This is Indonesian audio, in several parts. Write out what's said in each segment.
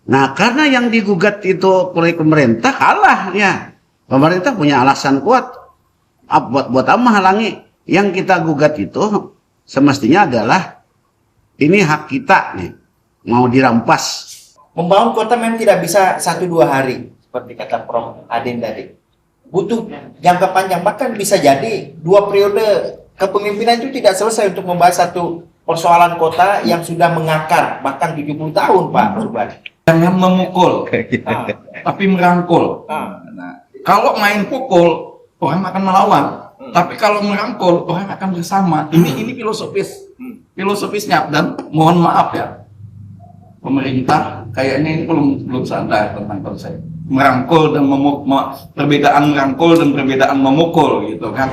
Nah, karena yang digugat itu oleh pemerintah kalah ya. Pemerintah punya alasan kuat. Buat apa menghalangi? Yang kita gugat itu semestinya adalah ini hak kita nih, mau dirampas. Membangun kota memang tidak bisa 1-2 hari, seperti kata Prof. Adin tadi. Butuh jangka panjang, bahkan bisa jadi 2 periode kepemimpinan itu tidak selesai untuk membahas satu persoalan kota yang sudah mengakar, bahkan 70 tahun, Pak Subhan. Jangan memukul, tapi merangkul. Nah, kalau main pukul, orang akan melawan. Tapi kalau merangkul, orang akan bersama. Ini filosofisnya. Dan mohon maaf ya, pemerintah kayaknya ini belum sadar tentang konsep merangkul dan perbedaan merangkul dan perbedaan memukul gitu kan.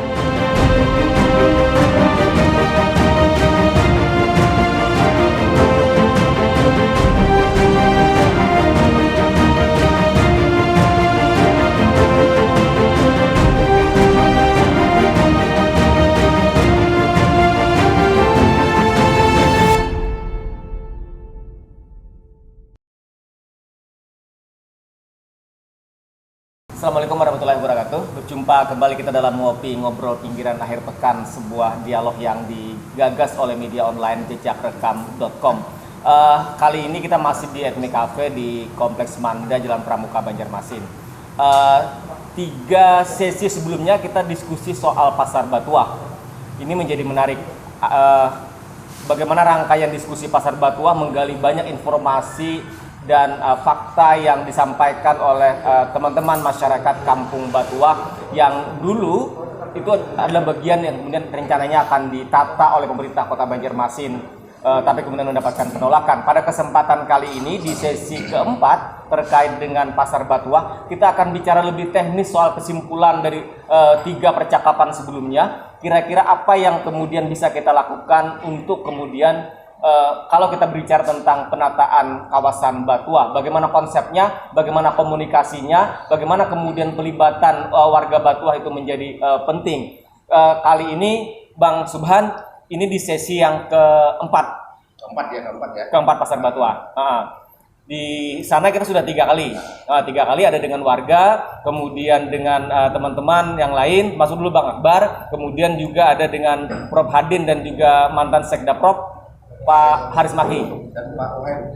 Assalamualaikum warahmatullahi wabarakatuh. Berjumpa kembali kita dalam Ngopi Ngobrol Pinggiran Akhir Pekan, sebuah dialog yang digagas oleh media online jejakrekam.com. Kali ini kita masih di Ethnic Cafe di Kompleks Manda, Jalan Pramuka, Banjarmasin. 3 sesi sebelumnya kita diskusi soal Pasar Batuah. Ini menjadi menarik. Bagaimana rangkaian diskusi Pasar Batuah menggali banyak informasi dan fakta yang disampaikan oleh teman-teman masyarakat Kampung Batuah yang dulu itu adalah bagian yang kemudian rencananya akan ditata oleh pemerintah Kota Banjarmasin, tapi kemudian mendapatkan penolakan. Pada kesempatan kali ini di sesi keempat terkait dengan Pasar Batuah, kita akan bicara lebih teknis soal kesimpulan dari 3 percakapan sebelumnya. Kira-kira apa yang kemudian bisa kita lakukan untuk kemudian kalau kita berbicara tentang penataan kawasan Batuah, bagaimana konsepnya, bagaimana komunikasinya, bagaimana kemudian pelibatan warga Batuah itu menjadi penting. Kali ini Bang Subhan, ini di sesi yang keempat Pasar Batuah. Di sana kita sudah 3 kali. 3 kali ada dengan warga, kemudian dengan teman-teman yang lain, masuk dulu Bang Akbar, kemudian juga ada dengan Prof. Hadin dan juga mantan Sekda Prof. Pak Haris Maki,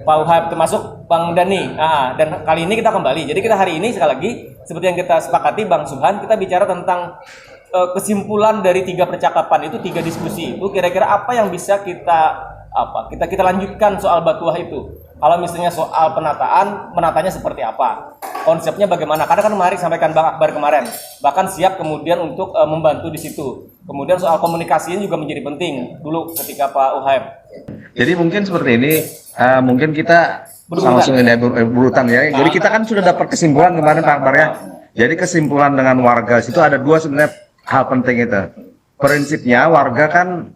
Pak Uhab, termasuk Bang Dani. Dan kali ini kita kembali. Jadi kita hari ini sekali lagi seperti yang kita sepakati Bang Subhan, kita bicara tentang kesimpulan dari 3 percakapan itu, 3 diskusi itu. Kira-kira apa yang bisa kita lanjutkan soal Batuah itu? Kalau misalnya soal penatanya seperti apa? Konsepnya bagaimana? Karena kan kemarin sampaikan Bang Akbar kemarin, bahkan siap kemudian untuk membantu di situ. Kemudian soal komunikasinya juga menjadi penting dulu ketika Pak Uhab. Jadi mungkin seperti ini, mungkin kita langsung ini berurutan ya. Jadi kita kan sudah dapat kesimpulan kemarin Pak Akbar ya. Jadi kesimpulan dengan warga situ ada 2 sebenarnya hal penting itu. Prinsipnya warga kan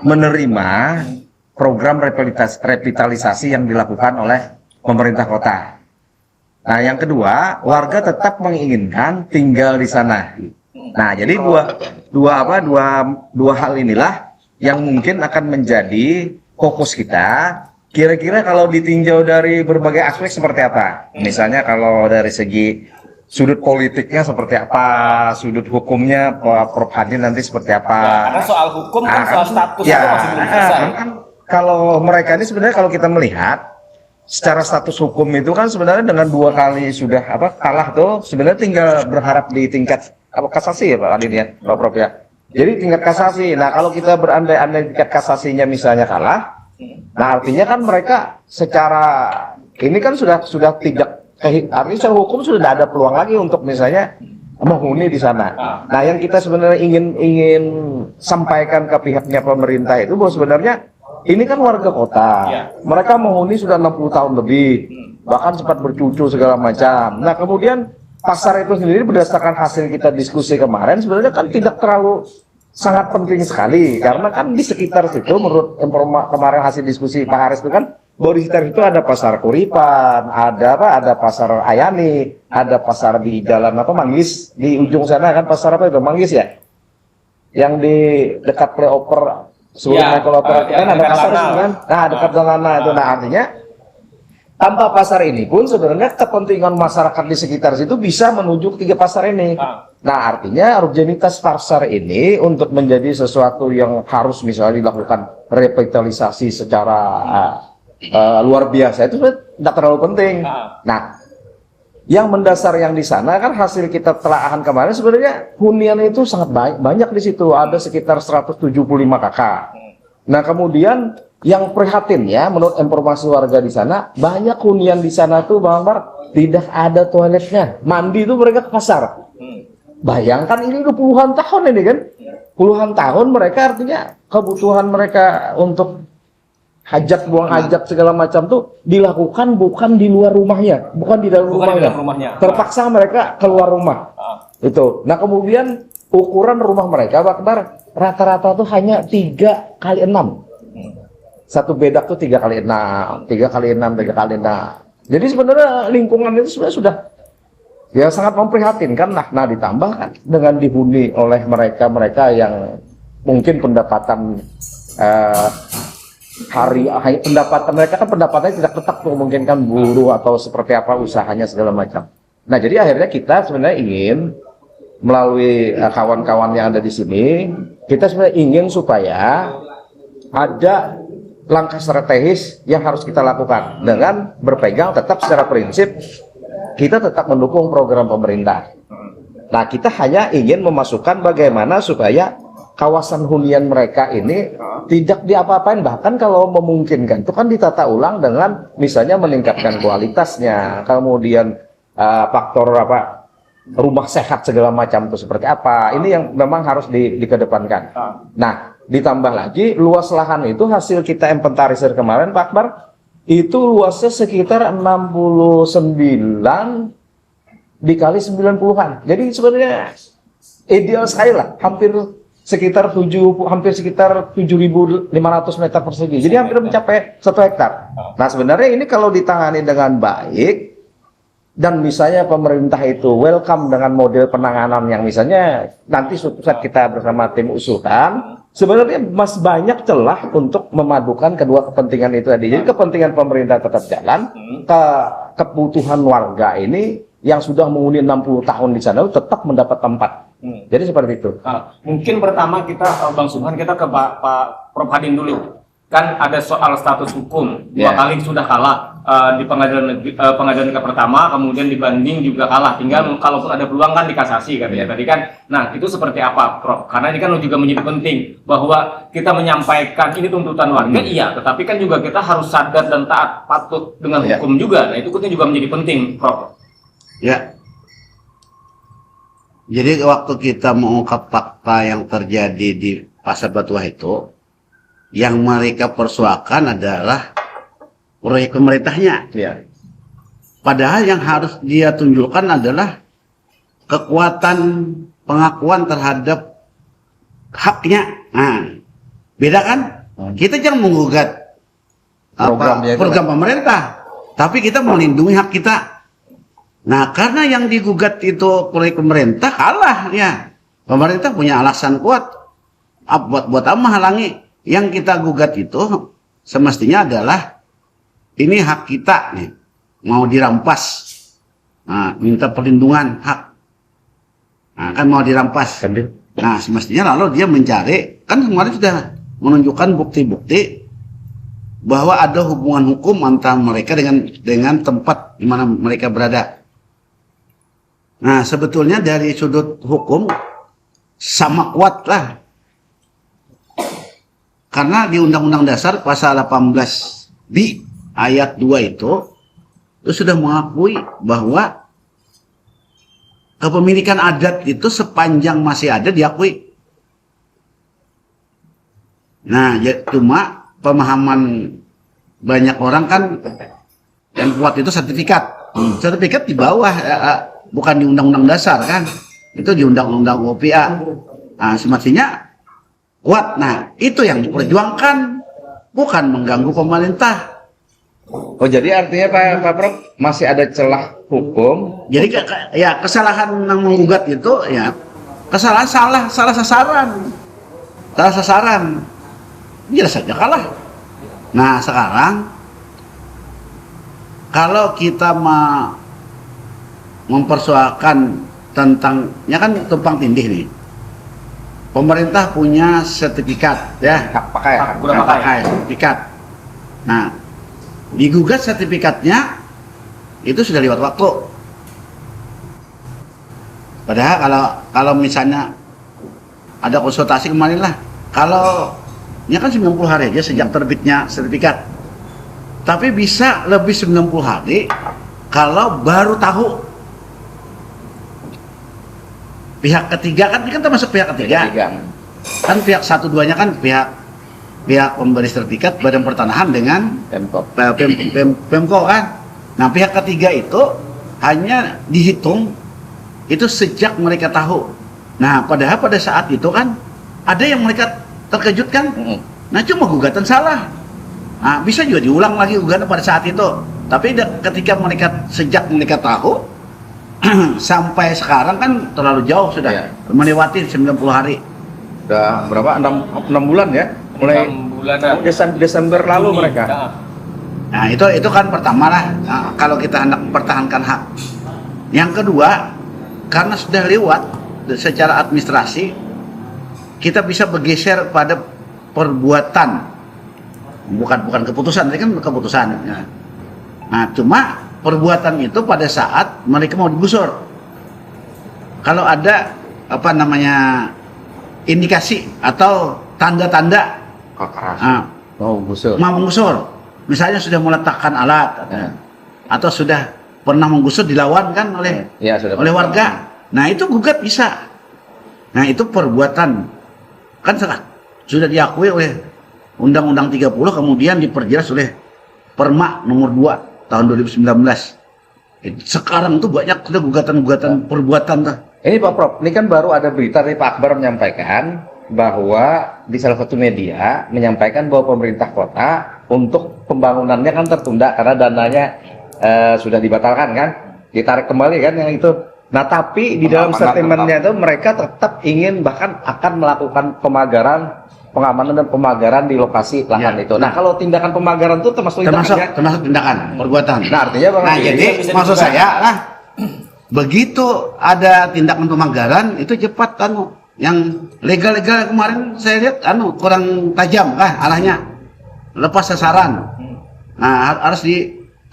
menerima program revitalisasi yang dilakukan oleh pemerintah kota. Nah, yang kedua, warga tetap menginginkan tinggal di sana. Nah, jadi dua hal inilah yang mungkin akan menjadi fokus kita. Kira-kira kalau ditinjau dari berbagai aspek seperti apa? Misalnya kalau dari segi sudut politiknya seperti apa, sudut hukumnya Prof. Hadin nanti seperti apa? Ya, karena soal hukum kan soal status itu masih belum selesai. Kan kalau mereka ini sebenarnya kalau kita melihat secara status hukum itu kan sebenarnya dengan 2 kali sudah kalah tuh sebenarnya tinggal berharap di tingkat kasasi ya Pak Adin ya, Pak Prof ya. Jadi tingkat kasasi. Nah, kalau kita berandai-andai tingkat kasasinya misalnya kalah, nah artinya kan mereka secara ini kan sudah tidak artinya secara hukum sudah tidak ada peluang lagi untuk misalnya menghuni di sana. Nah, yang kita sebenarnya ingin sampaikan ke pihaknya pemerintah itu bahwa sebenarnya ini kan warga kota, mereka menghuni sudah 60 tahun lebih, bahkan sempat bercucu segala macam. Nah, kemudian pasar itu sendiri berdasarkan hasil kita diskusi kemarin sebenarnya kan tidak terlalu sangat penting sekali, karena kan di sekitar situ menurut kemarin hasil diskusi Pak Haris itu kan bahwa di sekitar itu ada pasar Kuripan, ada pasar Ayani, ada pasar di jalan Manggis, di ujung sana kan pasar Manggis ya, yang di dekat flyover sebelum naik flyover kan ada pasar kan, nah dekat dengan itu. Nah, artinya tanpa pasar ini pun sebenarnya kepentingan masyarakat di sekitar situ bisa menuju ke 3 pasar ini. Nah, artinya rutinitas pasar ini untuk menjadi sesuatu yang harus misalnya dilakukan revitalisasi secara luar biasa itu tidak terlalu penting. Nah, yang mendasar yang di sana kan hasil kita telaahan kemarin sebenarnya hunian itu sangat banyak di situ, ada sekitar 175 kakak. Nah, kemudian yang prihatin ya, menurut informasi warga di sana, banyak hunian di sana tuh Bang Akbar tidak ada toiletnya, mandi itu mereka ke pasar. Bayangkan ini udah puluhan tahun ini kan, puluhan tahun mereka artinya kebutuhan mereka untuk hajat, buang hajat segala macam tuh dilakukan bukan di luar rumahnya, bukan di dalam rumahnya. Terpaksa mereka keluar rumah. Itu. Nah, kemudian ukuran rumah mereka Akbar rata-rata tuh hanya 3x6. Satu bedak tuh 3x6, 3x6, 3x6. Jadi sebenarnya lingkungan itu sebenarnya sudah ya sangat memprihatinkan. Nah, ditambah kan dengan dihuni oleh mereka yang mungkin pendapatan pendapatan mereka kan pendapatannya tidak tetap memungkinkan buruh atau seperti apa usahanya segala macam. Nah, jadi akhirnya kita sebenarnya ingin melalui kawan-kawan yang ada di sini, kita sebenarnya ingin supaya ada langkah strategis yang harus kita lakukan dengan berpegang tetap secara prinsip kita tetap mendukung program pemerintah. Nah, kita hanya ingin memasukkan bagaimana supaya kawasan hunian mereka ini tidak diapa-apain, bahkan kalau memungkinkan itu kan ditata ulang dengan misalnya meningkatkan kualitasnya, kemudian faktor rumah sehat segala macam itu seperti apa, ini yang memang harus dikedepankan. Nah, ditambah lagi luas lahan itu hasil kita inventarisir kemarin Pak Akbar itu luasnya sekitar 69 dikali 90-an. Jadi sebenarnya ideal sekali lah, hampir sekitar 7.500 meter persegi. Jadi hampir mencapai 1 hektar. Nah, sebenarnya ini kalau ditangani dengan baik dan misalnya pemerintah itu welcome dengan model penanganan yang misalnya nanti suatu saat kita bersama tim usulkan, sebenarnya masih banyak celah untuk memadukan kedua kepentingan itu tadi. Jadi kepentingan pemerintah tetap jalan, kebutuhan warga ini yang sudah menghuni 60 tahun di sana tetap mendapat tempat. Jadi seperti itu. Mungkin pertama kita Bang Subhan kita ke Pak Prof Hadin dulu. Kan ada soal status hukum. 2 kali sudah kalah di pengadilan tingkat pertama, kemudian di banding juga kalah. Tinggal kalaupun ada peluang kan dikasasi katanya tadi kan. Nah, itu seperti apa, Prof? Karena ini kan juga menjadi penting bahwa kita menyampaikan ini tuntutan warga, iya, tetapi kan juga kita harus sadar dan taat patuh dengan hukum juga. Nah, itu kan juga menjadi penting, Prof. Ya. Jadi waktu kita mengungkap fakta yang terjadi di Pasar Batuah itu, yang mereka persoalkan adalah proyek pemerintahnya. Ya. Padahal yang harus dia tunjukkan adalah kekuatan pengakuan terhadap haknya. Nah, beda kan? Kita jangan menggugat program pemerintah, tapi kita melindungi hak kita. Nah, karena yang digugat itu proyek pemerintah kalah ya. Pemerintah punya alasan kuat. Buat apa halangi? Yang kita gugat itu semestinya adalah ini hak kita nih, mau dirampas. Nah, minta perlindungan hak. Nah, kan mau dirampas. Nah, semestinya lalu dia mencari, kan kemarin sudah menunjukkan bukti-bukti bahwa ada hubungan hukum antara mereka dengan tempat di mana mereka berada. Nah, sebetulnya dari sudut hukum sama kuat lah. Karena di Undang-Undang Dasar pasal 18 di ayat 2 itu sudah mengakui bahwa kepemilikan adat itu sepanjang masih ada diakui. Nah, cuma pemahaman banyak orang kan yang kuat itu sertifikat. Sertifikat di bawah, bukan di Undang-Undang Dasar kan. Itu di Undang-Undang OPA. Nah, semestinya kuat. Nah, itu yang diperjuangkan, bukan mengganggu pemerintah. Oh, jadi artinya Pak Prof masih ada celah hukum. Jadi ya kesalahan yang menggugat itu ya kesalahan salah sasaran. Salah sasaran. Jelas saja kalah. Nah, sekarang kalau kita mempersoalkan tentangnya kan tumpang tindih nih. Pemerintah punya sertifikat ya, Hak pakai. Hak guna hak pakai sertifikat. Nah, digugat sertifikatnya itu sudah lewat waktu. Padahal kalau misalnya ada konsultasi kemarin lah, kalau ini kan 90 hari aja sejak terbitnya sertifikat. Tapi bisa lebih 90 hari kalau baru tahu. Pihak ketiga kan, ini kan termasuk pihak ketiga. Kan pihak 1-2-nya kan pihak pemberi sertifikat Badan Pertanahan dengan Pemko kan. Nah, pihak ketiga itu hanya dihitung itu sejak mereka tahu. Nah, padahal pada saat itu kan ada yang mereka terkejut kan. Nah, cuma gugatan salah. Nah, bisa juga diulang lagi gugatan pada saat itu. Tapi ketika sejak mereka tahu sampai sekarang kan terlalu jauh sudah, melewati 90 hari. Udah berapa? 6 bulan ya? Mulai 6 bulanan. Desember lalu Juni. mereka. Nah, itu kan pertama lah, nah, kalau kita hendak mempertahankan hak. Yang kedua, karena sudah lewat secara administrasi, kita bisa bergeser pada perbuatan, bukan keputusan. Ini kan keputusan. Nah, cuma perbuatan itu pada saat mereka mau digusur. Kalau ada indikasi atau tanda-tanda mau menggusur, misalnya sudah meletakkan alat atau sudah pernah menggusur dilawan kan oleh warga. Nah, itu gugat bisa. Nah, itu perbuatan kan sudah diakui oleh Undang-Undang 30, kemudian diperjelas oleh Perma nomor 2 tahun 2019. Sekarang tuh banyak sudah gugatan-gugatan perbuatan tuh. Ini Pak Prof, ini kan baru ada berita dari Pak Akbar menyampaikan bahwa di salah satu media menyampaikan bahwa pemerintah kota untuk pembangunannya kan tertunda karena dananya sudah dibatalkan kan, ditarik kembali kan yang itu. Nah, tapi di dalam statementnya itu mereka tetap ingin bahkan akan melakukan pengamanan dan pemagaran di lokasi lahan itu. Nah, kalau tindakan pemagaran itu termasuk tindakan perbuatan. Nah, artinya Bang, nah, jadi maksud saya begitu ada tindakan pemagaran itu cepat yang legal-legal kemarin saya lihat kurang tajam kan arahnya, lepas sasaran. Nah,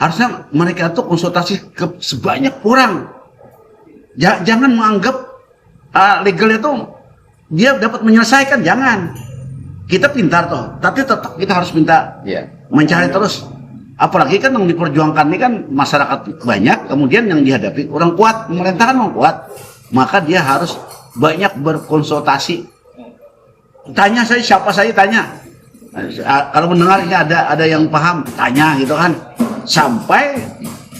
harusnya mereka tuh konsultasi ke sebanyak orang. Jangan menganggap legal itu dia dapat menyelesaikan, jangan. Kita pintar toh, tapi tetap kita harus minta mencari terus. Apalagi kan yang diperjuangkan ini kan masyarakat banyak, kemudian yang dihadapi orang kuat, pemerintah kan orang kuat, maka dia harus banyak berkonsultasi. Tanya saya, siapa saya tanya. Kalau mendengar ini ada yang paham, tanya gitu kan, sampai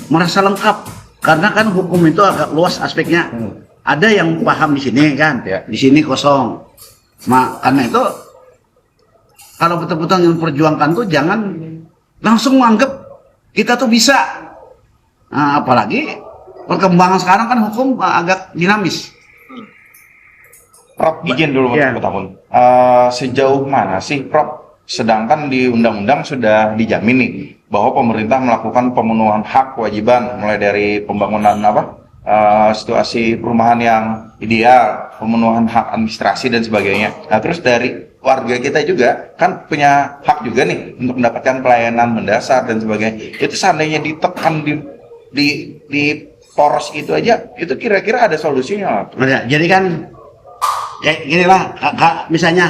merasa lengkap. Karena kan hukum itu agak luas aspeknya. Ada yang paham di sini kan, di sini kosong. Karena itu kalau betul-betul yang perjuangkan tuh jangan langsung menganggap kita tuh bisa. Nah, apalagi perkembangan sekarang kan hukum agak dinamis. Prof, izin dulu untuk tahun. Sejauh mana sih, Prof? Sedangkan di undang-undang sudah dijamin nih bahwa pemerintah melakukan pemenuhan hak kewajiban mulai dari pembangunan situasi perumahan yang ideal, pemenuhan hak administrasi dan sebagainya. Nah, terus dari warga kita juga kan punya hak juga nih untuk mendapatkan pelayanan mendasar dan sebagainya. Itu seandainya ditekan di poros itu aja, itu kira-kira ada solusinya. Nah, jadi kan kayak gini lah, misalnya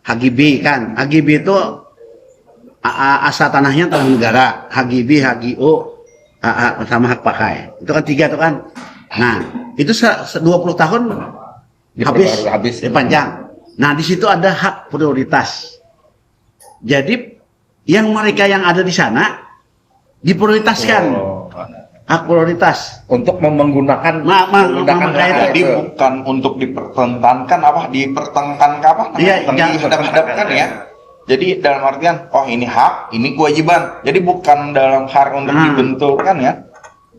HGB kan, HGB itu asal tanahnya tanah negara, HGB, HGO, sama hak pakai. Itu kan 3 tuh kan. Nah, itu 20 tahun habis dipanjang. Nah, di situ ada hak prioritas. Jadi yang mereka yang ada di sana diprioritaskan. Hak prioritas untuk menggunakan jadi bukan untuk dipertentangkan dihadap-hadapkan ya. Jadi dalam artian ini hak, ini kewajiban. Jadi bukan dalam hal untuk dibenturkan ya.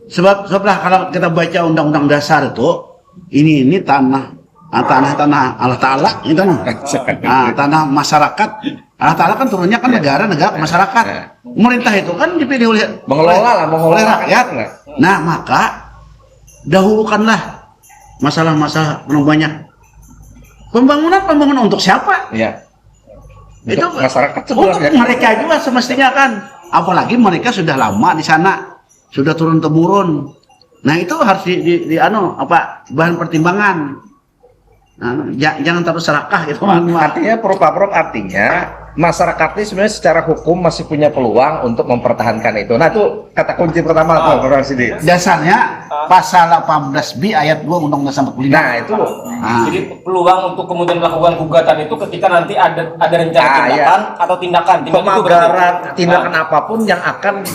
Sebab kalau kita baca undang-undang dasar itu ini tanah Allah Ta'ala itu tanah masyarakat Allah Ta'ala kan turunnya kan negara ke masyarakat. Pemerintah itu kan dipilih mengelola oleh rakyat. Nah, maka dahulukanlah masalah-masalah banyak. Pembangunan untuk siapa? Iya. Itu Untuk masyarakat untuk sebenarnya. mereka juga semestinya kan. Apalagi mereka sudah lama di sana, sudah turun temurun. Nah, itu harus bahan pertimbangan. Nah, jangan terus serakah gitu. Artinya Prof artinya masyarakat ini sebenarnya secara hukum masih punya peluang untuk mempertahankan itu. Nah, itu kata kunci pertama Prof Sidi. Dasarnya pasal 18B ayat 2 Undang-Undang 45. Nah, itu Jadi peluang untuk kemudian melakukan gugatan itu ketika nanti ada rencana tindakan atau tindakan itu berarti. pemagaran tindakan apapun yang akan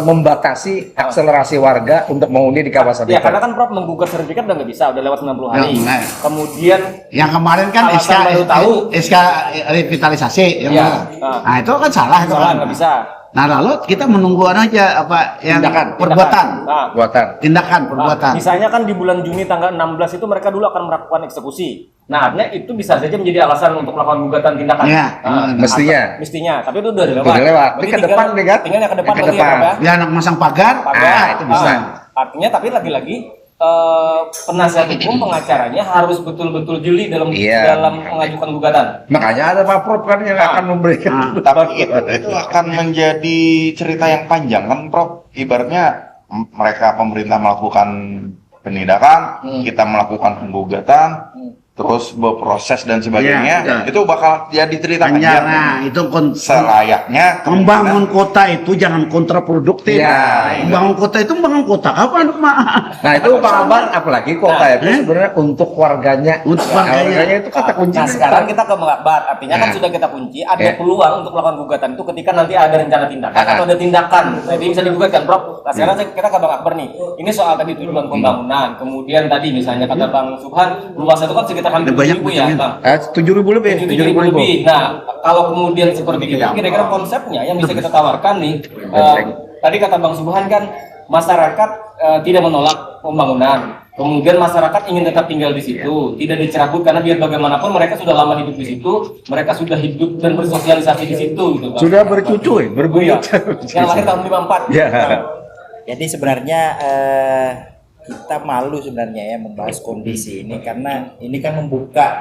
membatasi akselerasi warga untuk mengundi di kawasan Ya, itu. karena kan Prof menggugat sertifikat udah nggak bisa, udah lewat 90 hari. Nah. Kemudian Yang kemarin kan Alasan baru tahu. SK revitalisasi yang Iya. Nah, itu kan salah itu soalnya kan. nggak bisa. Nah, lalu kita menunggu aja yang perbuatan. Nah, Buatan. Tindakan perbuatan. misalnya kan di bulan Juni tanggal 16 itu mereka dulu akan melakukan eksekusi. Nah, artinya itu bisa saja menjadi alasan untuk melakukan gugatan tindakan. Iya. Mestinya. Tapi itu udah lewat. Udah lewat. Berarti Ini ke depan nih, kan? Tinggal yang ke depan Yang ke berarti ya, depan. Prof, ya? Ya, anak masang pagar. Pagar. itu bisa. Artinya tapi lagi-lagi penasihat hukum pengacaranya harus betul-betul jeli dalam Iya. mengajukan gugatan. Makanya ada Pak Prof kan yang akan memberikan. Tapi itu akan menjadi cerita yang panjang kan, Prof. Ibaratnya mereka pemerintah melakukan penindakan, kita melakukan penggugatan, terus berproses dan sebagainya. Iya. Itu bakal jadi cerita Panjang. panjang. Nah, itu Selayaknya membangun kota itu jangan kontraproduktif. Iya. Membangun kota itu membangun kota kapan, Mak? Nah, itu Pak Ambar apalagi kota itu sebenarnya untuk warganya. Untuk warganya. itu kata kunci. Nah, sekarang kita ke Mengakbar. Artinya kan sudah kita kunci, ada peluang untuk melakukan gugatan itu ketika nanti ada rencana tindakan atau ada tindakan. Jadi bisa digugat kan, Prof? Nah, sekarang kita ke Bang Akbar nih. Ini soal tadi tujuan pembangunan. Kemudian tadi misalnya kata Bang Subhan, luas itu kan sekitar hampir Banyak 7.000 ya, Bang. 7.000 lebih. 7.000 lebih. Nah, kalau kemudian seperti itu, kira-kira konsepnya yang bisa kita tawarkan nih, tadi kata Bang Subhan kan, masyarakat tidak menolak pembangunan. Kemudian masyarakat ingin tetap tinggal di situ, tidak dicerabut karena biar bagaimanapun mereka sudah lama hidup di situ, mereka sudah hidup dan bersosialisasi di situ, gitu, Bang. Sudah bercucu, berbuyut. Yang lahir tahun 54. Ya. Jadi sebenarnya kita malu sebenarnya ya membahas kondisi ini karena ini kan membuka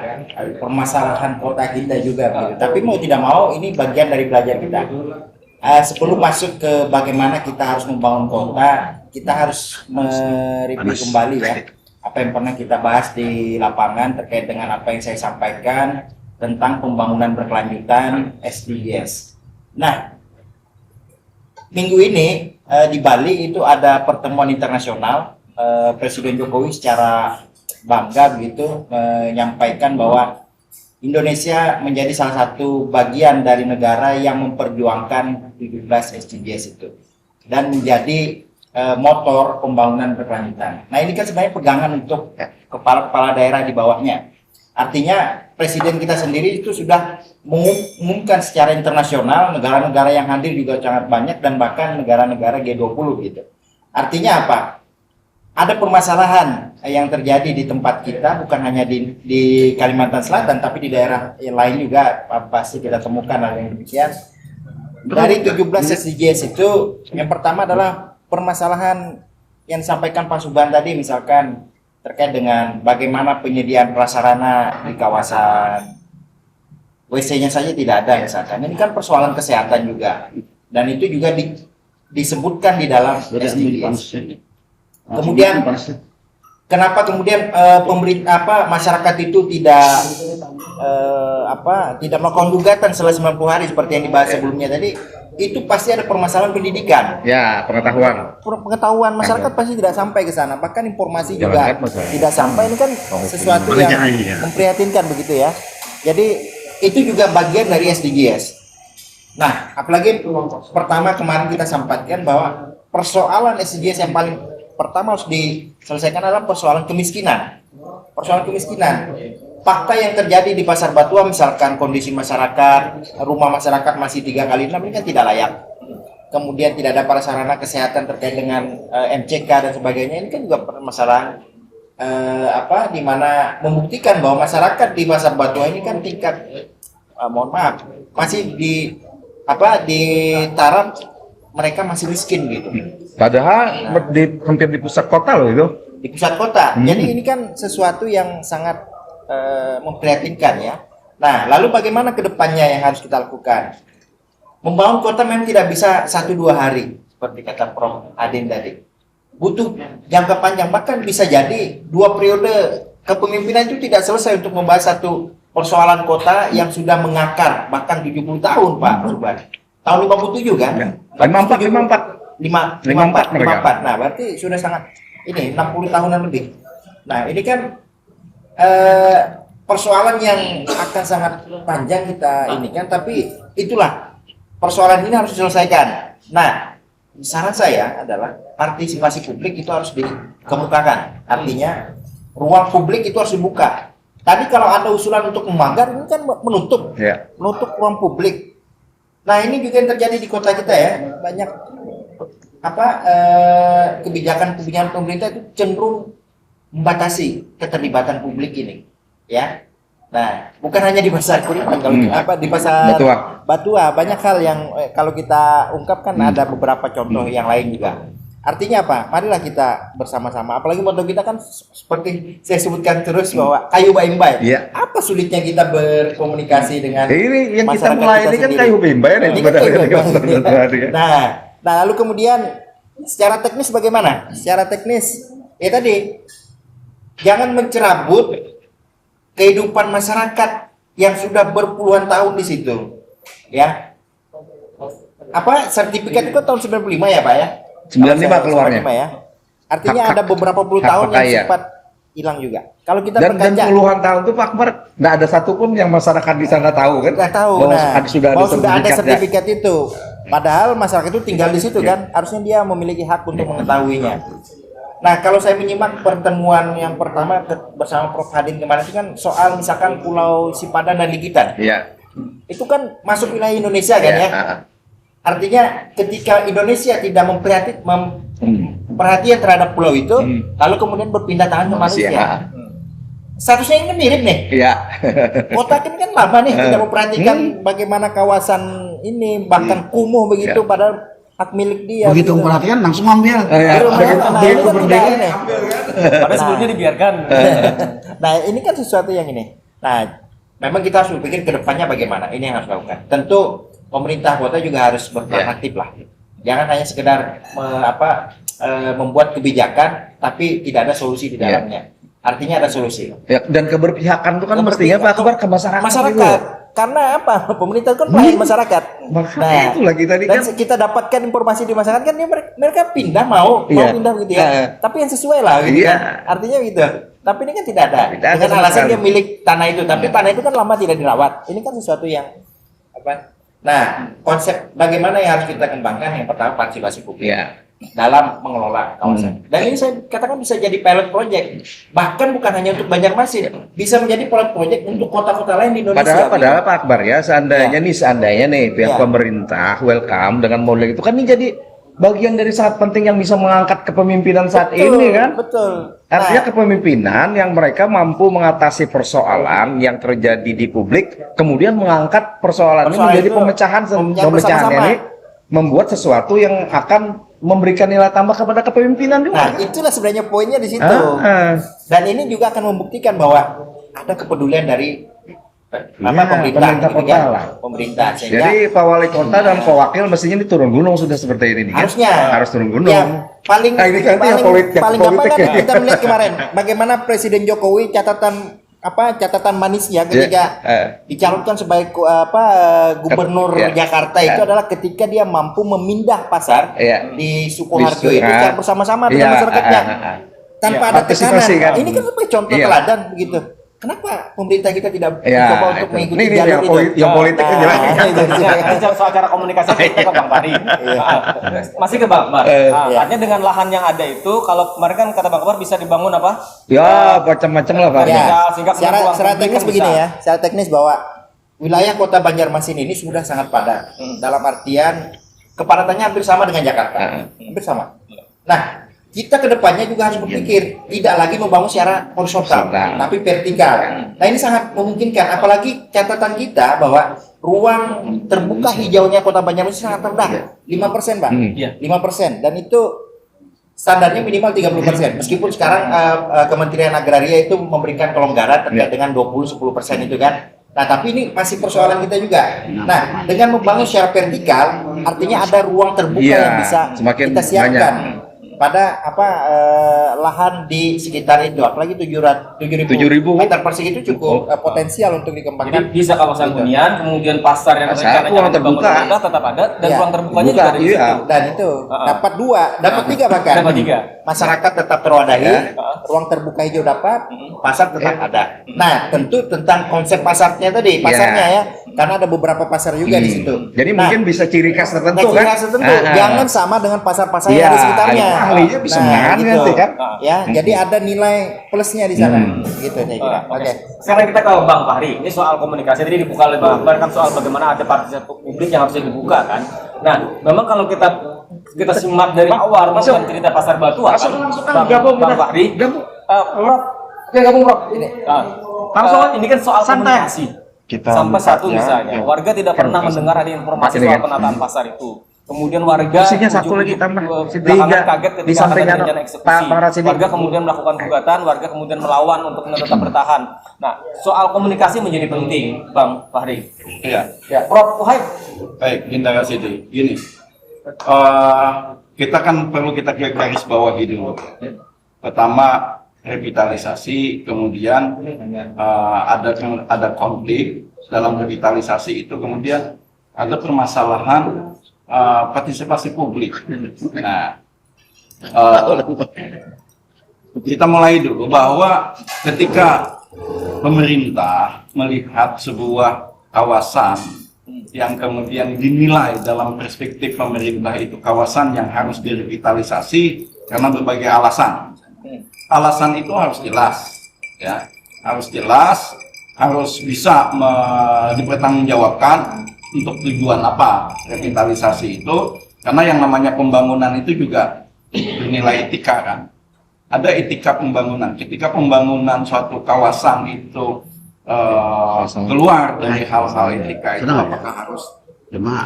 permasalahan kota kita juga gitu. Tapi mau tidak mau ini bagian dari belajar kita. Sebelum masuk ke bagaimana kita harus membangun kota, kita harus mereview kembali ya apa yang pernah kita bahas di lapangan terkait dengan apa yang saya sampaikan tentang pembangunan berkelanjutan SDGs. Nah, minggu ini di Bali itu ada pertemuan internasional. Presiden Jokowi secara bangga begitu menyampaikan bahwa Indonesia menjadi salah satu bagian dari negara yang memperjuangkan 17 SDGs itu dan menjadi motor pembangunan berkelanjutan. Nah, ini kan sebenarnya pegangan untuk kepala-kepala daerah di bawahnya. Artinya presiden kita sendiri itu sudah mengumumkan secara internasional, negara-negara yang hadir juga sangat banyak dan bahkan negara-negara G20 gitu. Artinya apa? Ada permasalahan yang terjadi di tempat kita, bukan hanya di Kalimantan Selatan, tapi di daerah lain juga pasti kita temukan hal yang demikian. Dari 17 SDGs itu, yang pertama adalah permasalahan yang disampaikan Pak Subhan tadi, misalkan terkait dengan bagaimana penyediaan prasarana di kawasan WC-nya saja tidak ada misalkan. Ini kan persoalan kesehatan juga, dan itu juga disebutkan di dalam SDGs. Kemudian kenapa kemudian pemerintah masyarakat itu tidak melakukan gugatan setelah 90 hari seperti yang dibahas sebelumnya tadi? Itu pasti ada permasalahan pendidikan. Ya, pengetahuan. Pengetahuan masyarakat pasti tidak sampai ke sana, bahkan informasi juga tidak sampai. Ini kan sesuatu yang memprihatinkan begitu ya. Jadi itu juga bagian dari SDGs. Nah, apalagi pertama kemarin kita sampaikan bahwa persoalan SDGs yang paling pertama harus diselesaikan adalah persoalan kemiskinan. Persoalan kemiskinan. Fakta yang terjadi di Pasar Batua, misalkan kondisi masyarakat, rumah masyarakat masih 3x6, ini kan tidak layak. Kemudian tidak ada prasarana kesehatan terkait dengan MCK dan sebagainya. Ini kan juga permasalahan di mana membuktikan bahwa masyarakat di Pasar Batua ini kan tingkat mohon maaf, masih di taraf mereka masih miskin gitu. Padahal hampir di pusat kota loh itu. Di pusat kota. Jadi ini kan sesuatu yang sangat memprihatinkan ya. Nah, lalu bagaimana ke depannya yang harus kita lakukan? Membangun kota memang tidak bisa 1-2 hari seperti kata Prof. Adin tadi. Butuh jangka panjang, bahkan bisa jadi 2 periode kepemimpinan itu tidak selesai untuk membahas satu persoalan kota yang sudah mengakar bahkan 70 tahun Pak Subhan. Tahun 57 kan? 54 mereka. Nah, berarti sudah sangat ini 60 tahunan lebih. Nah, ini kan persoalan yang akan sangat panjang kita ini kan, tapi itulah persoalan ini harus diselesaikan. Nah, saran saya adalah partisipasi publik itu harus dikemukakan. Artinya ruang publik itu harus dibuka. Tadi kalau ada usulan untuk memanggar ini kan menutup ruang publik. Nah, ini juga yang terjadi di kota kita ya. Banyak kebijakan-kebijakan pemerintah itu cenderung membatasi keterlibatan publik ini, ya. Nah, bukan hanya di pasar Kuripan, kalau di pasar Batua banyak hal yang kalau kita ungkapkan ada beberapa contoh yang lain juga. Artinya apa? Marilah kita bersama-sama. Apalagi moto kita kan seperti saya sebutkan terus bahwa kayu baimbai. Apa sulitnya kita berkomunikasi dengan ini yang kita masyarakat mulai ini kan sendiri? kayu baimbai nih sebenarnya. Nah, lalu kemudian secara teknis bagaimana? Secara teknis, ya tadi jangan mencerabut kehidupan masyarakat yang sudah berpuluhan tahun di situ, ya. Sertifikat itu tahun 95 ya Pak ya? 95 keluarnya. 95 ya. Artinya ada beberapa puluh tahun yang sempat hilang juga. Kalau kita dan berkaca puluhan tahun itu Pak Akbar nggak ada satupun yang masyarakat di sana tahu kan? Nggak tahu. Bahwa sudah ada sertifikat itu. Padahal masyarakat itu tinggal di situ kan, harusnya dia memiliki hak untuk mengetahuinya. Nah, kalau saya menyimak pertemuan yang pertama bersama Prof. Hadin kemarin itu kan soal misalkan Pulau Sipadan dan Ligitan. Iya. Itu kan masuk wilayah Indonesia kan ya? Artinya ketika Indonesia tidak perhatian terhadap pulau itu, lalu kemudian berpindah tangan ke Malaysia. Statusnya ini kan mirip nih. Iya. Kota kan lama nih tidak memperhatikan bagaimana kawasan ini, bahkan kumuh begitu, padahal hak milik dia. Begitu perhatian langsung ambil. Nah, ini kan tidak ini. Padahal sebelumnya dibiarkan. Nah, ini kan sesuatu yang ini. Nah, memang kita harus berpikir ke depannya bagaimana. Ini yang harus dilakukan. Tentu pemerintah kota juga harus berperan aktif lah. Jangan hanya sekedar membuat kebijakan tapi tidak ada solusi di dalamnya. Artinya ada solusi. Ya, dan keberpihakan itu kan mestinya Pak Akbar ke masyarakat. Masyarakat. Karena apa? Pemerintah kan pelayan masyarakat. Makanya itu lagi tadi dan kan kita dapatkan informasi di masyarakat kan mereka pindah mau pindah begitu ya. Tapi yang sesuai lah gitu kan. Artinya gitu. Tapi ini kan tidak ada. Dengan alasan dia milik tanah itu, tapi tanah itu kan lama tidak dirawat. Ini kan sesuatu yang Nah, konsep bagaimana yang harus kita kembangkan yang pertama partisipasi publik dalam mengelola kawasan. Dan ini saya katakan bisa jadi pilot project. Bahkan bukan hanya untuk Banjarmasin, bisa menjadi pilot project untuk kota-kota lain di Indonesia. Padahal Pak Akbar ya, seandainya nih pihak pemerintah welcome dengan model itu kan ini jadi bagian dari sangat penting yang bisa mengangkat kepemimpinan saat ini kan. Betul. Artinya kepemimpinan yang mereka mampu mengatasi persoalan yang terjadi di publik, kemudian mengangkat persoalan ini menjadi pemecahan ini, membuat sesuatu yang akan memberikan nilai tambah kepada kepemimpinan juga. Nah, itulah sebenarnya poinnya di situ. Dan ini juga akan membuktikan bahwa ada kepedulian dari pemerintah. Sehingga, jadi Pak Wali Kota dan Pak Wakil mestinya turun gunung sudah seperti ini kan? Harus turun gunung. Paling gampang kan kita melihat kemarin bagaimana Presiden Jokowi catatan manisnya ketika dicalonkan sebagai gubernur Jakarta itu adalah ketika dia mampu memindah pasar di Sukoharjo itu secara bersama-sama dengan masyarakatnya tanpa ada tekanan. Kan? Ini kan sebagai contoh teladan begitu. Kenapa pemerintah kita tidak mencoba untuk mengikuti jalur itu? Yang politik kan jelas. Soal cara komunikasi kita ke Bang Padi. Masih ke Bang Akbar. Artinya dengan lahan yang ada itu, kalau kemarin kan kata Bang Akbar bisa dibangun apa? Ya, macam-macam lah Pak. Secara teknis begini ya, secara teknis bahwa wilayah kota Banjarmasin ini sudah sangat padat. Dalam artian kepadatannya hampir sama dengan Jakarta. Hampir sama. Nah, kita kedepannya juga harus berpikir tidak lagi membangun secara horizontal, tapi vertikal. Nah ini sangat memungkinkan, apalagi catatan kita bahwa ruang terbuka hijaunya Kota Banjarmasin sangat rendah, 5% Pak, 5%, dan itu standarnya minimal 30%. Meskipun sekarang Kementerian Agraria itu memberikan kelonggaran terkait dengan 20-10% itu kan. Nah, tapi ini masih persoalan kita juga. Nah, dengan membangun secara vertikal, artinya ada ruang terbuka yang bisa semakin kita siapkan banyak. pada lahan di sekitar itu, apalagi 7.000 meter persegi itu cukup potensial untuk Jadi dikembangkan. bisa kawasan hunian, kemudian pasar yang Pasar, rencananya ruang akan dibangun terbuka. pemerintah tetap ada, dan Iya. ruang terbukanya juga Terbuka, ada di iya. situ. Dan itu dapat 2, dapat 3 bahkan. Dapat 3. Masyarakat tetap terwadahi, Ya. ruang terbuka hijau dapat, pasar tetap ada. Nah, tentu tentang konsep pasarnya tadi, pasarnya ya, karena ada beberapa pasar juga di situ. Jadi Nah, mungkin bisa ciri khas tertentu ciri kan? khas tertentu. Ah, Jangan sama dengan pasar-pasar Iya, yang ada di sekitarnya. ahlinya bisa menangani nanti kan? Ya, jadi ada nilai plusnya di sana. Gitu saya kira. Oke. Sekarang kita ke Bang Fahri. Ini soal komunikasi tadi dibuka oleh Bang Akbar kan soal bagaimana ada partisipasi publik yang harusnya dibuka kan. Nah, memang kalau kita simak dari awal bukan cerita Pasar Batu kan, Bang Fahri. Prof, oke gabung Prof. Ini. Ini kan soal komunikasi. Sampai satu misalnya, warga tidak pernah mendengar ada informasi soal penataan pasar itu. Kemudian warga Kursinya satu lagi tambah. belakangan kaget Di ketika samping ada anu, rencana eksekusi. Pak Rasidi. Warga kemudian melakukan gugatan, warga kemudian melawan untuk tetap bertahan. Nah, soal komunikasi menjadi penting, Bang Fahri. Iya. Ya, Prof. Wahid. Baik, Indra Rasidi. Gini, kita kan perlu kita garis bawahi dulu. Pertama, revitalisasi, kemudian ada konflik dalam revitalisasi itu, kemudian ada permasalahan partisipasi publik. Nah, kita mulai dulu bahwa ketika pemerintah melihat sebuah kawasan yang kemudian dinilai dalam perspektif pemerintah itu kawasan yang harus direvitalisasi karena berbagai alasan. Alasan itu harus jelas, ya, harus jelas, harus bisa dipertanggungjawabkan untuk tujuan apa revitalisasi itu, karena yang namanya pembangunan itu juga bernilai etika kan. Ada etika pembangunan. Ketika pembangunan suatu kawasan itu keluar dari hal-hal etika itu, apakah harus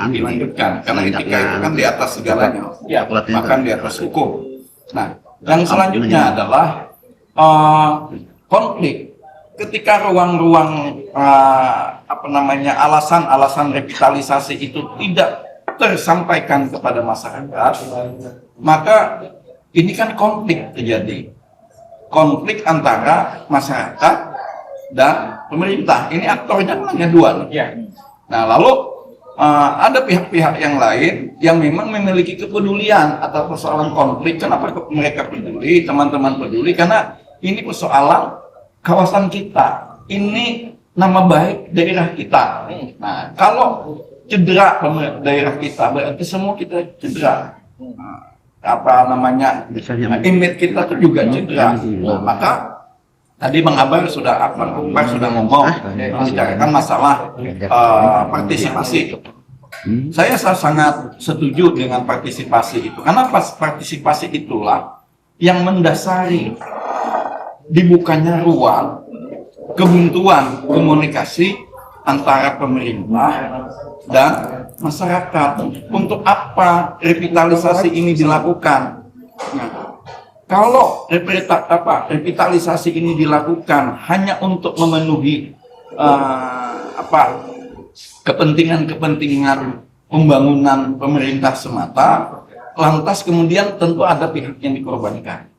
dilanjutkan? Karena etika itu kan di atas segalanya, bahkan di atas hukum. Nah, yang selanjutnya adalah konflik. Ketika ruang-ruang alasan-alasan revitalisasi itu tidak tersampaikan kepada masyarakat, maka ini kan konflik terjadi. Konflik antara masyarakat dan pemerintah. Ini aktornya hanya dua. Nah, lalu ada pihak-pihak yang lain yang memang memiliki kepedulian atas persoalan konflik. Kenapa mereka peduli, teman-teman peduli? Karena ini persoalan kawasan kita, ini nama baik daerah kita. Nah, kalau cedera daerah kita, berarti semua kita cedera. Image kita tuh juga cedera. Nah, maka tadi Bang Akbar sudah ngomong membicarakan masalah partisipasi. Saya sangat setuju dengan partisipasi itu, karena partisipasi itulah yang mendasari dibukanya ruang kebuntuan komunikasi antara pemerintah dan masyarakat. Untuk apa revitalisasi ini dilakukan? Nah, kalau revitalisasi ini dilakukan hanya untuk memenuhi kepentingan pembangunan pemerintah semata, lantas kemudian tentu ada pihak yang dikorbankan.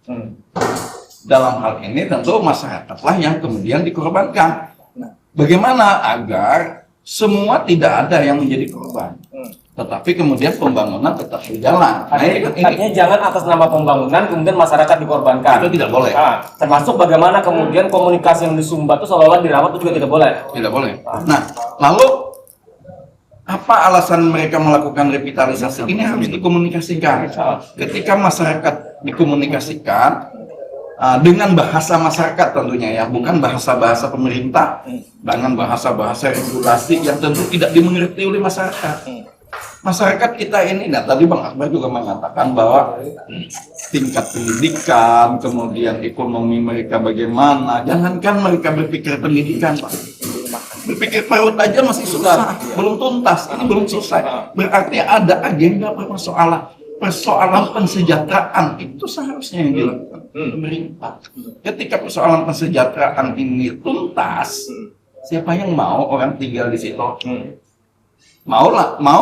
Dalam hal ini tentu masyarakatlah yang kemudian dikorbankan. Bagaimana agar semua tidak ada yang menjadi korban, tetapi kemudian pembangunan tetap berjalan. Nah, Artinya jangan atas nama pembangunan kemudian masyarakat dikorbankan. itu tidak boleh. Termasuk bagaimana kemudian komunikasi yang di Sumba itu seolah-olah dirawat itu juga tidak boleh. Tidak boleh. Nah, lalu apa alasan mereka melakukan revitalisasi? Ini harus dikomunikasikan. Ketika masyarakat dikomunikasikan dengan bahasa masyarakat tentunya ya, bukan bahasa-bahasa pemerintah, dengan bahasa-bahasa regulasi yang tentu tidak dimengerti oleh masyarakat. masyarakat kita ini, nah tadi Bang Akbar juga mengatakan bahwa tingkat pendidikan, kemudian ekonomi mereka bagaimana, jangankan mereka berpikir pendidikan, Pak. Berpikir perut aja masih susah, belum tuntas, ini belum selesai. Berarti ada agenda persoalan pensejahteraan, itu seharusnya yang dilakukan pemerintah. Ketika persoalan pensejahteraan ini tuntas, siapa yang mau orang tinggal di situ? Mau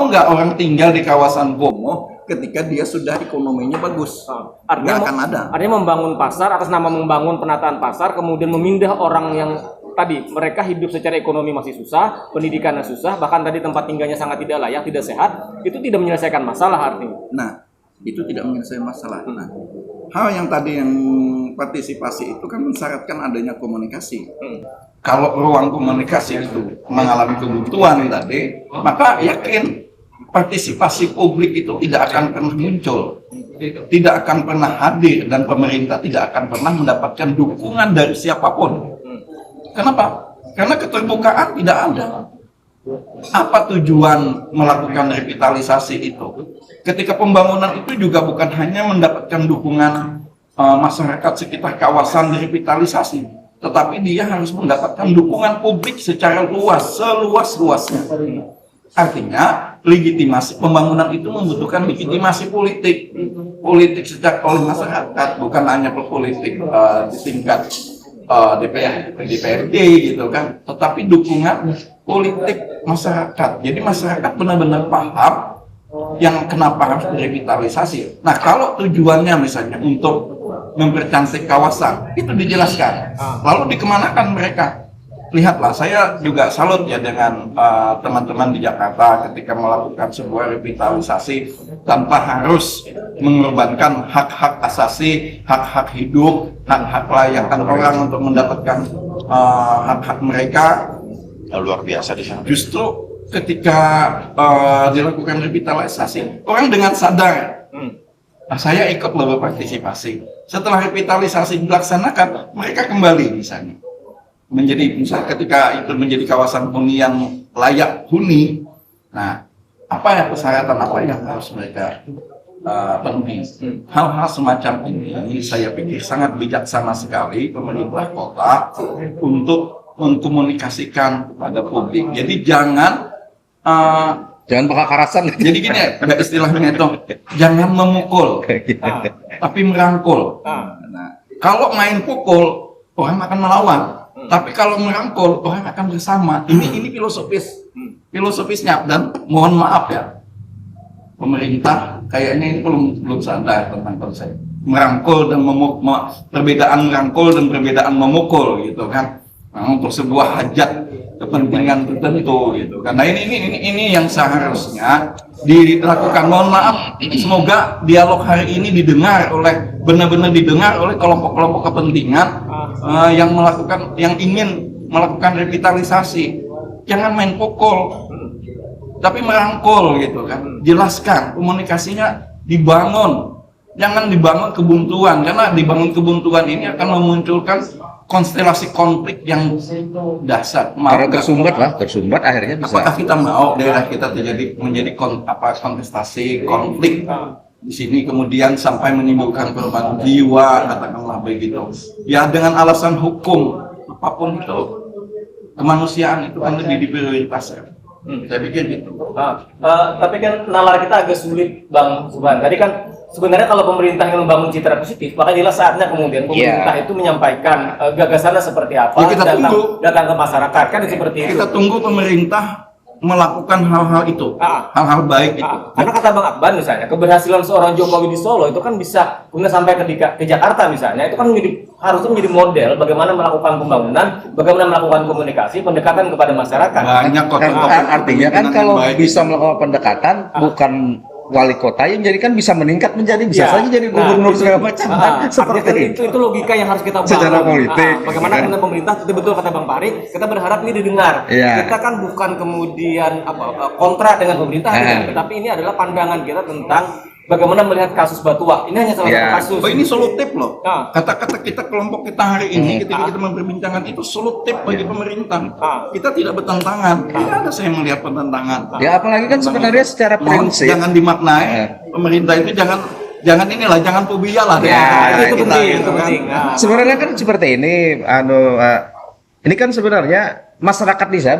nggak orang tinggal di kawasan Gomo ketika dia sudah ekonominya bagus? Nggak akan ada. Artinya membangun pasar atas nama membangun penataan pasar, kemudian memindah orang yang tadi mereka hidup secara ekonomi masih susah, pendidikannya susah, bahkan tadi tempat tinggalnya sangat tidak layak, tidak sehat, itu tidak menyelesaikan masalah artinya. Nah, itu tidak menyelesaikan masalah. Nah, hal yang tadi yang partisipasi itu kan mensyaratkan adanya komunikasi. Kalau ruang komunikasi itu mengalami kebuntuan tadi, maka yakin partisipasi publik itu tidak akan pernah muncul, tidak akan pernah hadir, dan pemerintah tidak akan pernah mendapatkan dukungan dari siapapun. Kenapa? Karena keterbukaan tidak ada. Apa tujuan melakukan revitalisasi itu? Ketika pembangunan itu juga bukan hanya mendapatkan dukungan masyarakat sekitar kawasan revitalisasi, tetapi dia harus mendapatkan dukungan publik secara luas, seluas-luasnya. Artinya, legitimasi pembangunan itu membutuhkan legitimasi politik secara oleh masyarakat, bukan hanya politik di tingkat DPRD gitu kan, tetapi dukungan politik masyarakat. Jadi masyarakat benar-benar paham yang kenapa harus direvitalisasi. Nah, kalau tujuannya misalnya untuk mempercantik kawasan, itu dijelaskan. Lalu dikemanakan mereka? Lihatlah, saya juga salut ya dengan teman-teman di Jakarta ketika melakukan sebuah revitalisasi tanpa harus mengorbankan hak-hak asasi, hak-hak hidup, hak-hak layakan orang untuk mendapatkan hak-hak mereka. Luar biasa di sana. Justru ketika dilakukan revitalisasi, orang dengan sadar, saya ikut berpartisipasi. Setelah revitalisasi dilaksanakan, mereka kembali misalnya. Misalnya ketika itu menjadi kawasan hunian layak huni, nah apa ya persyaratan apa yang harus mereka penuhi? Hal-hal semacam ini saya pikir sangat bijaksana sekali pemerintah kota untuk mengkomunikasikan kepada publik. Jadi jangan kekerasan. jadi gini, ada istilahnya itu, jangan memukul, tapi merangkul. Nah, kalau main pukul, orang akan melawan. Tapi kalau merangkul, orang akan bersama. Ini filosofisnya, dan mohon maaf ya, pemerintah kayaknya ini belum sadar tentang konsep merangkul dan perbedaan merangkul dan perbedaan memukul gitu kan. Nah, untuk sebuah hajat kepentingan tertentu gitu kan. Nah, ini yang seharusnya dilakukan. Mohon maaf, semoga dialog hari ini benar-benar didengar oleh kelompok-kelompok kepentingan yang ingin melakukan revitalisasi. Jangan main pukul, tapi merangkul gitu kan. Jelaskan, komunikasinya dibangun. Jangan dibangun kebuntuan, karena dibangun kebuntuan ini akan memunculkan konstelasi konflik yang dasar. Karena tersumbat akhirnya bisa. Apakah kita mau daerah kita menjadi kontestasi konflik di sini, kemudian sampai menimbulkan korban jiwa, katakanlah begitu. Ya dengan alasan hukum apapun itu, kemanusiaan itu kan lebih diprioritaskan. Saya pikir gitu. Tapi kan nalar kita agak sulit, Bang Subhan. Tadi kan sebenarnya kalau pemerintah yang membangun citra positif, maka inilah saatnya kemudian pemerintah itu menyampaikan gagasannya seperti apa, Ya, datang ke masyarakat, kan seperti itu. Kita tunggu pemerintah melakukan hal-hal itu, hal-hal baik itu. Karena kata Bang Akbar misalnya, keberhasilan seorang Jokowi di Solo itu kan bisa kemudian sampai ke Jakarta misalnya, itu kan harusnya menjadi model bagaimana melakukan pembangunan, bagaimana melakukan komunikasi, pendekatan kepada masyarakat. Banyak kok. Artinya kan kalau bisa melakukan pendekatan, bukan wali kota yang jadi kan bisa meningkat bisa saja jadi gubernur segala macam seperti itu logika yang harus kita bangun secara politik. Bagaimana karena pemerintah betul kata Bang Pari, kita berharap ini didengar. Kita kan bukan kemudian kontra dengan pemerintah, tetapi ini adalah pandangan kita tentang bagaimana melihat kasus Batuah? Ini hanya salah Ya. satu kasus. Oh, ini solutif loh. Ah. Kata-kata kita kelompok kita hari ini ketika kita memperbincangkan itu solutif bagi pemerintah. Kita tidak bertentangan. Tidak ada saya melihat pertentangan. Ya apalagi kan sebenarnya secara Mohon prinsip jangan dimaknai pemerintah itu jangan inilah, jangan fobia lah. Ya, dengan itu kita, penting, gitu itu kan. penting. Ah. sebenarnya kan seperti ini ini kan sebenarnya masyarakat di saya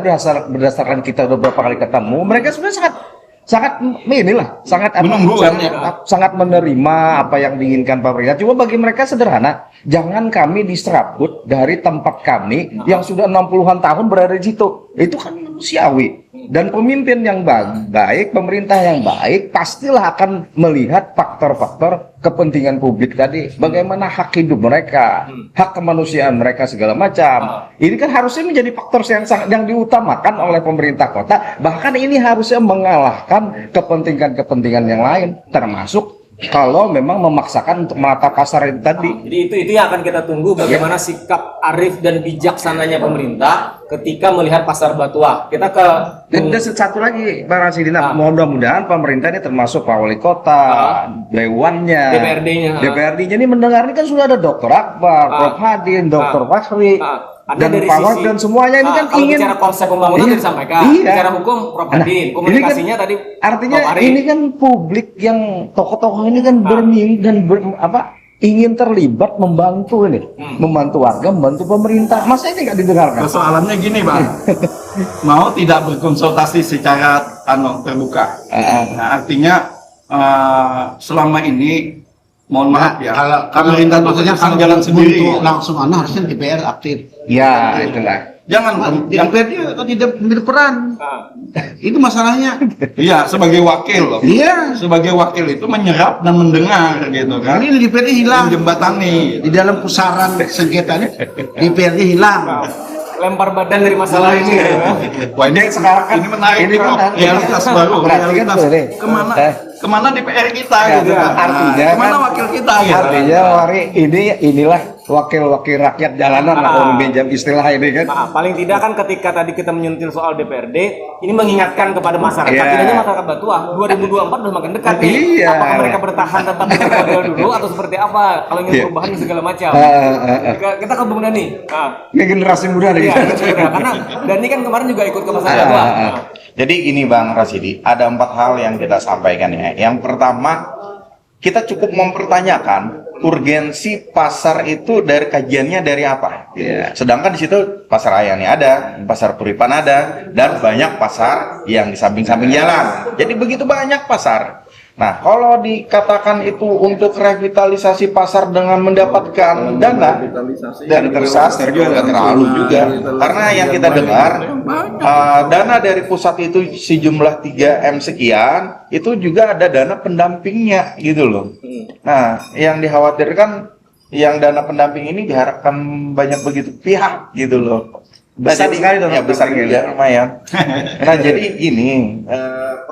berdasarkan kita udah beberapa kali ketemu, mereka sebenarnya Menunggu, kan, ya. sangat menerima apa yang diinginkan pemerintah. Cuma bagi mereka sederhana, jangan kami diserabut dari tempat kami yang sudah 60-an tahun berada di situ. Itu kan manusiawi. Dan pemimpin yang baik, pemerintah yang baik pastilah akan melihat faktor-faktor kepentingan publik tadi, bagaimana hak hidup mereka, hak kemanusiaan mereka segala macam. Ini kan harusnya menjadi faktor yang diutamakan oleh pemerintah kota. Bahkan ini harusnya mengalahkan kepentingan-kepentingan yang lain, termasuk kalau memang memaksakan untuk menata pasar itu tadi. Jadi itu yang akan kita tunggu bagaimana sikap arif dan bijaksananya pemerintah ketika melihat pasar Batuah. Kita ke Dan satu lagi, Bang Rasidina, mudah-mudahan pemerintah ini termasuk Pak Wali Kota, Dewannya, DPRD-nya ini mendengar, ini kan sudah ada Dr. Akbar, Prof. Hadin, Dr. Fahri, ada dan dari Pak Wali sisi dan semuanya ini kan kalau ingin bicara konsep pembangunan Iya. disampaikan, Iya. bicara hukum Prof. Nah, Hadin, ini komunikasinya kan tadi artinya Prof. Ari. ini kan publik yang tokoh-tokoh ini kan bermimpi dan ingin terlibat membantu ini, membantu warga, membantu pemerintah. Masa ini nggak didengarkan? Persoalannya gini, Bang. Mau tidak berkonsultasi secara terbuka. Nah, artinya selama ini mohon maaf ya. Kalau pemerintah maksudnya jalan sendiri. untuk langsung harusnya DPR aktif. Ya, itulah. Jangan DPR tidak berperan. Itu masalahnya. Iya, sebagai wakil loh. Iya. Sebagai wakil itu menyerap dan mendengar gitu kan. Ini DPR hilang. Menjembatani. Di dalam pusaran sengketanya DPR hilang. lempar badan dari masalah ini. Wah, ini sekarang kan ini menarik ini nih, Bro. kan- Realitas baru, Perhatikan realitas. tuh, nih. Kemana DPR kita gitu kan. Artinya Kemana kan- wakil kita gitu. Artinya Wari inilah wakil-wakil rakyat jalanan lah kalau meminjam istilah ini kan. Nah, paling tidak kan ketika tadi kita menyentil soal DPRD, ini mengingatkan kepada masyarakat, Iya. tidak hanya masyarakat Batuah, 2024 udah makin dekat nih. Iya. Apakah mereka bertahan tetap dengan model dulu atau seperti apa? Kalau ingin perubahan segala macam. Kita ke Bung Dani. Nah, Ini generasi muda nih. iya, karena Dani kan kemarin juga ikut ke pasar Batuah. Nah, Jadi gini Bang Rasidi, ada 4 hal yang kita sampaikan ya. Yang pertama, kita cukup mempertanyakan urgensi pasar itu dari kajiannya dari apa. Sedangkan di situ pasar Ayani ada, pasar Puripan ada, dan banyak pasar yang di samping-samping jalan. Jadi begitu banyak pasar. Nah, kalau dikatakan itu untuk revitalisasi pasar dengan mendapatkan dana dari pusat juga terlalu juga. Karena yang kita dengar dana dari pusat itu sejumlah 3M sekian, itu juga ada dana pendampingnya gitu loh. Nah, yang dikhawatirkan yang dana pendamping ini diharapkan banyak begitu pihak gitu loh. Besar sekali dana ya, besar pendampingnya. juga lumayan. Nah, jadi gini,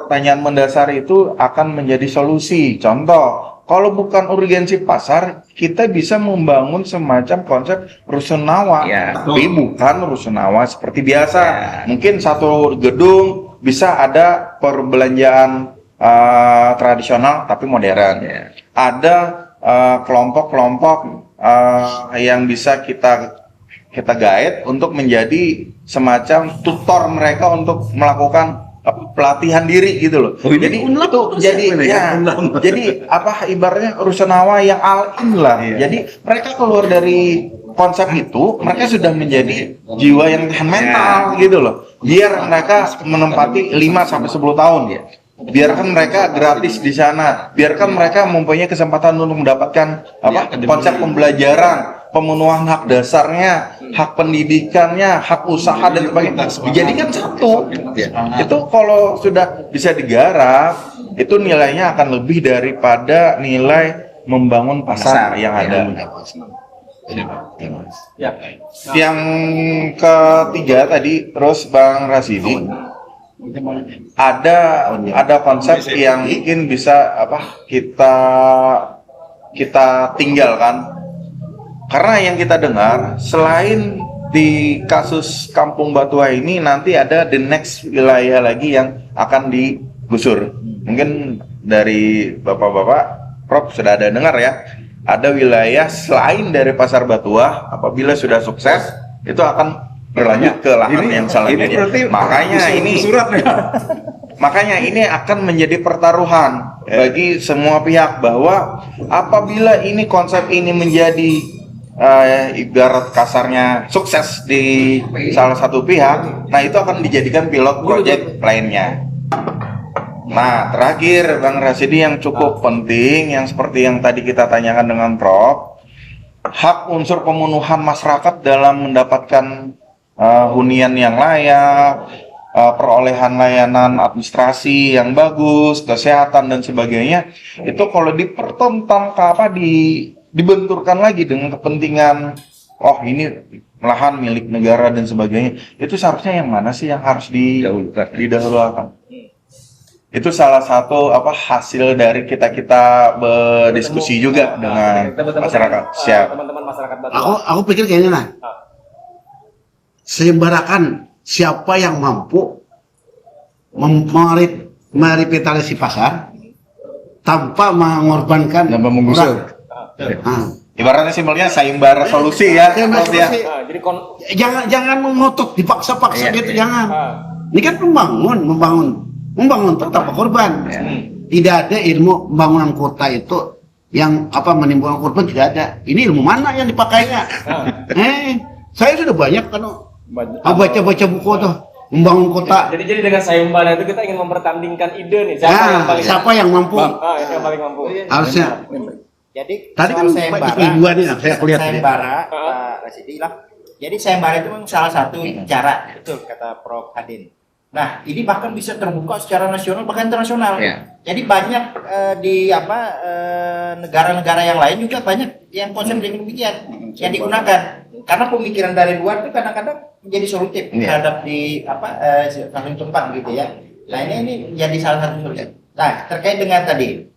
pertanyaan mendasar itu akan menjadi solusi. Contoh, kalau bukan urgensi pasar, kita bisa membangun semacam konsep rusunawa, tapi bukan rusunawa seperti biasa. Mungkin satu gedung bisa ada perbelanjaan tradisional tapi modern. Ada kelompok-kelompok yang bisa kita guide untuk menjadi semacam tutor mereka untuk melakukan pelatihan diri gitu loh. Jadi itu jadi apa ibaratnya rusunawa yang al-in lah. Jadi mereka keluar dari konsep itu, mereka sudah menjadi jiwa yang tahan mental gitu loh. Biar mereka menempati 5 sampai 10 tahun ya. Biarkan mereka gratis di sana, biarkan mereka mempunyai kesempatan untuk mendapatkan konsep pembelajaran, pemenuhan hak dasarnya, hak pendidikannya, hak usaha dan sebagainya dijadikan satu. Itu kalau sudah bisa digarap, itu nilainya akan lebih daripada nilai membangun pasar yang ada. Yang ketiga tadi terus Bang Rasidi, ada konsep yang mungkin bisa kita tinggalkan. Karena yang kita dengar, selain di kasus Kampung Batuah ini nanti ada the next wilayah lagi yang akan digusur. Mungkin dari bapak-bapak, Prof sudah ada dengar ya, ada wilayah selain dari Pasar Batuah apabila sudah sukses itu akan berlanjut ke lahan yang selanjutnya. Makanya ini surat ya. Makanya ini akan menjadi pertaruhan bagi semua pihak bahwa apabila ini konsep ini menjadi ibarat kasarnya sukses di salah satu pihak, nah itu akan dijadikan pilot project lainnya. Nah, terakhir Bang Rasidi yang cukup penting yang seperti yang tadi kita tanyakan dengan Prof, hak unsur pemenuhan masyarakat dalam mendapatkan hunian yang layak, perolehan layanan administrasi yang bagus, kesehatan dan sebagainya, itu kalau dibenturkan lagi dengan kepentingan, oh ini lahan milik negara dan sebagainya, itu seharusnya yang mana sih yang harus didahulukan? Itu salah satu hasil dari kita berdiskusi juga dengan masyarakat. Siap. Teman-teman masyarakat Batuah. Aku pikir kayaknya nah, seimbarakan siapa yang mampu merevitalisasi pasar tanpa mengorbankan Tanpa menggusur. orang. Ibaratnya simpelnya sayembara solusi ya. Sayembara Prof, ya. solusi. Jadi Jangan mengotot dipaksa-paksa Iya, gitu, iya. jangan. Ini kan membangun tanpa korban. Tidak ada ilmu pembangunan kota itu yang menimbulkan korban, tidak ada. Ini ilmu mana yang dipakainya? Saya sudah banyak kan baca-baca buku tuh membangun kota. Jadi dengan sayembara itu kita ingin mempertandingkan ide nih Siapa yang mampu? yang paling mampu. Harusnya. Jadi Tadi kan soal sayembara, dua nih, saya lihat tadi. sayembara, Pak Rasidi lah. Jadi sayembara itu memang salah satu cara, betul kata Prof Hadin. Nah, ini bahkan bisa terbuka secara nasional bahkan internasional. Iya. Jadi banyak di negara-negara yang lain juga banyak yang konsep yang demikian yang digunakan. Karena pemikiran dari luar itu kadang-kadang menjadi solutif terhadap di satu tempat gitu ya. Nah, ini jadi salah satu solusi. Nah, terkait dengan tadi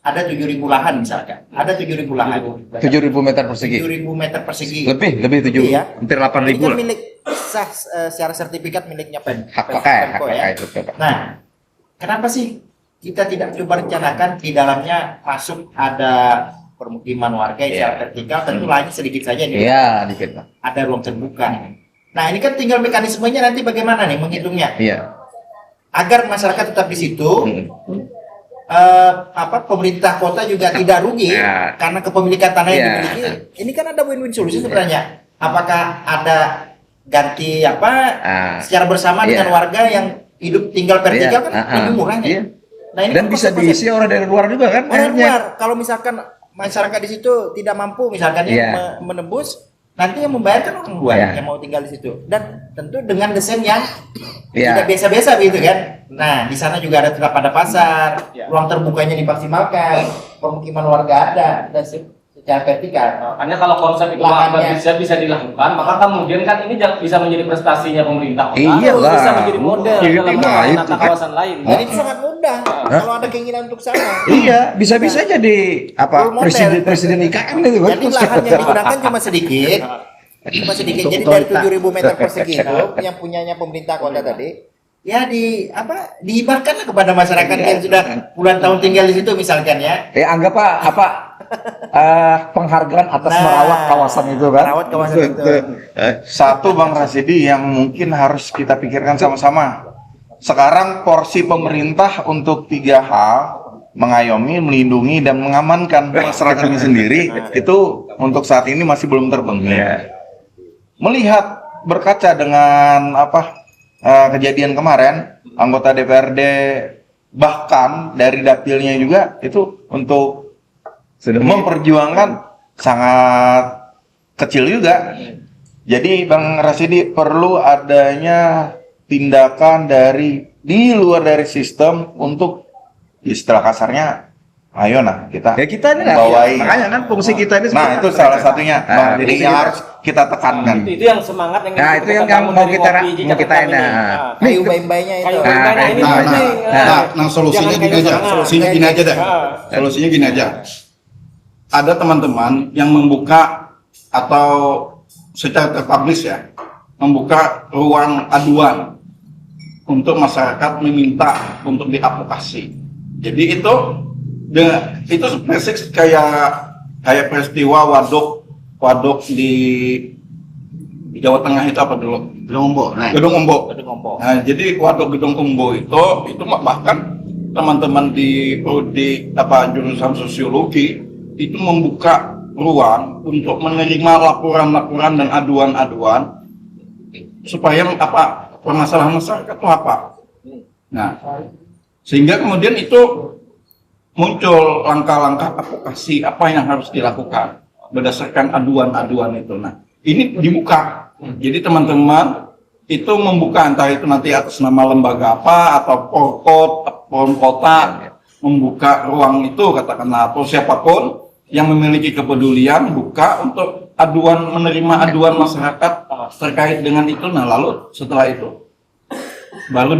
ada 7.000 lahan misalkan, ada 7.000 lahan, 7.000 meter persegi. 7.000 meter persegi. Lebih 7, Iya. hampir Ini 8.000 kan lah. milik sah secara sertifikat miliknya Hak pakai Pemko ya. itu Pak. Nah, kenapa sih kita tidak coba rencanakan di dalamnya masuk ada permukiman warga yang secara vertikal, tentu lahannya sedikit saja nih. Iya, dikit Pak. Ada ruang terbuka. Nah, ini kan tinggal mekanismenya nanti bagaimana nih menghitungnya Iya. agar masyarakat tetap di situ. Pemerintah kota juga tidak rugi Ya. karena kepemilikan tanah yang Ya. dimiliki. Ini kan ada win-win solusi sebenarnya. Apakah ada ganti secara bersama dengan warga yang hidup tinggal vertikal kan lebih murah ya? Iya. Nah, ini Dan kan bisa konsep-konsep diisi orang dari luar juga kan? orang akhirnya. luar. Kalau misalkan masyarakat di situ tidak mampu misalkan Iya. menembus, nanti yang membayar kan orang luar Iya. yang mau tinggal di situ. Dan tentu dengan desain yang Iya. tidak biasa-biasa begitu kan. Nah, di sana juga ada tetap ada pasar, ruang terbukanya dimaksimalkan, pemukiman warga ada, dan secara vertikal. Hanya kalau konsep itu Lahannya. bisa dilakukan, maka kemudian kan ini bisa menjadi prestasinya pemerintah kota. Iya lah. Bisa menjadi model Iya, dalam nah, menata itu. kawasan lain. Dan itu sangat mudah kalau ada keinginan untuk sana. Iya, bisa-bisa jadi Role model. presiden IKN itu kan. Jadi lahan yang digunakan cuma sedikit. Jadi dari 7.000 meter persegi itu yang punyanya pemerintah kota tadi, ya dihibahkanlah kepada masyarakat yang sudah puluhan tahun tinggal di situ misalkan ya. Anggap penghargaan atas Nah, merawat kawasan itu kan. merawat kawasan itu. Satu Bang Rasidi yang mungkin harus kita pikirkan sama-sama. Sekarang porsi pemerintah untuk 3 hal, mengayomi, melindungi, dan mengamankan masyarakatnya sendiri, itu untuk saat ini masih belum terpenuhi. Melihat berkaca dengan kejadian kemarin, anggota DPRD bahkan dari dapilnya juga itu untuk memperjuangkan sangat kecil juga. Jadi Bang Rasidi perlu adanya tindakan di luar dari sistem untuk istilah kasarnya, ayo kita kita ini bawahi. makanya kan fungsi kita ini Nah, itu salah satunya. Bang. Jadi yang harus kita tekankan. Itu yang semangat yang Nah, itu yang mau kita Kayu bayi-bayinya itu. ini Nah, penting. Nah, solusinya gini aja. Solusinya gini aja deh. Solusinya gini aja. Ada teman-teman yang membuka atau secara terpublish ya, membuka ruang aduan untuk masyarakat meminta untuk diadvokasi. Jadi itu persis kayak peristiwa waduk di Jawa Tengah itu apa dulu? Gedung Umbo, nah. Gedung Umbo. Gedung Ombo. Nah, jadi waduk Gedung Umbo itu bahkan teman-teman di prodi jurusan sosiologi itu membuka ruang untuk menerima laporan-laporan dan aduan-aduan supaya permasalahan masyarakat itu apa. Nah, sehingga kemudian itu muncul langkah-langkah advokasi apa yang harus dilakukan berdasarkan aduan-aduan itu. Nah, ini dibuka. Jadi teman-teman itu membuka entah itu nanti atas nama lembaga apa atau forum kota membuka ruang itu katakanlah, atau siapapun yang memiliki kepedulian buka untuk menerima aduan masyarakat terkait dengan itu. Nah, lalu setelah itu baru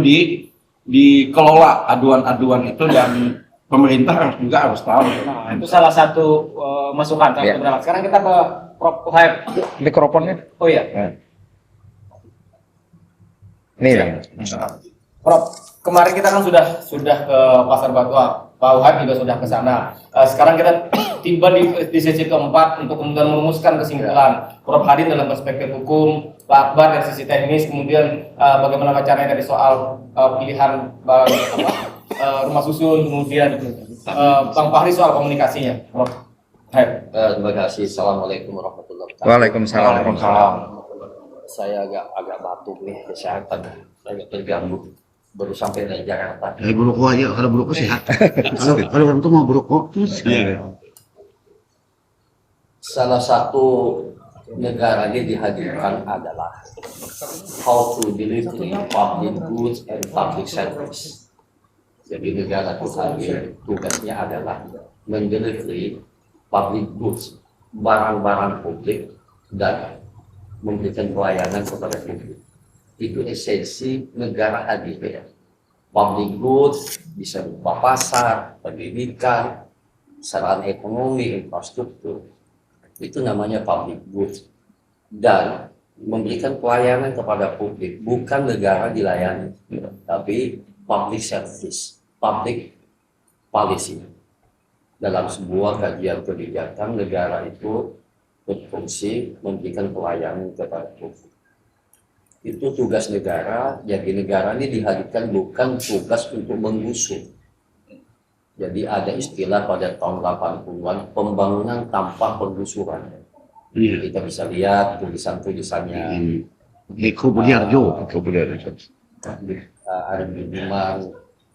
dikelola aduan-aduan itu, dan pemerintah harus tahu. Nah, itu salah satu masukan. Ya. Sekarang kita ke Prof. Uhaib. Mikrofonnya. Oh iya, Nih. Prof. Kemarin kita kan sudah ke Pasar Batuang. Pak Uhaib juga sudah ke sana. Sekarang kita tiba di sesi keempat untuk kemudian merumuskan kesimpulan. Prof. Hadin dalam perspektif hukum, Pak Akbar dari sisi teknis, kemudian bagaimana caranya dari soal pilihan rumah susun, kemudian Bang Fahri soal komunikasinya. Prof. Uhaib. Terima kasih. Assalamualaikum warahmatullahi wabarakatuh. Waalaikumsalam. Saya agak batuk nih, kesehatan agak terganggu. Baru sampai dari Jakarta. Dari Buruko aja, kalau Buruko sehat. Kalau orang tuh mau Buruko, Salah satu negara yang dihadirkan adalah how to deliver public goods and public service. Jadi negara itu hadir, tugasnya adalah mendelivery public goods, barang-barang publik, dan memberikan pelayanan kepada publik. Itu esensi negara hadir ya. Public goods bisa berupa pasar, pendidikan, sarana ekonomi, infrastruktur. Itu namanya public goods. Dan memberikan pelayanan kepada publik, bukan negara dilayani, tapi public service, public policy. Dalam sebuah kajian kebijakan, negara itu berfungsi memberikan pelayanan kepada publik. Itu tugas negara. Jadi negara ini dihadirkan bukan tugas untuk menggusur. Jadi ada istilah pada tahun 80-an, pembangunan tanpa penggusuran. Kita bisa lihat tulisan-tulisannya Eko Budiarjo. Arief Budiman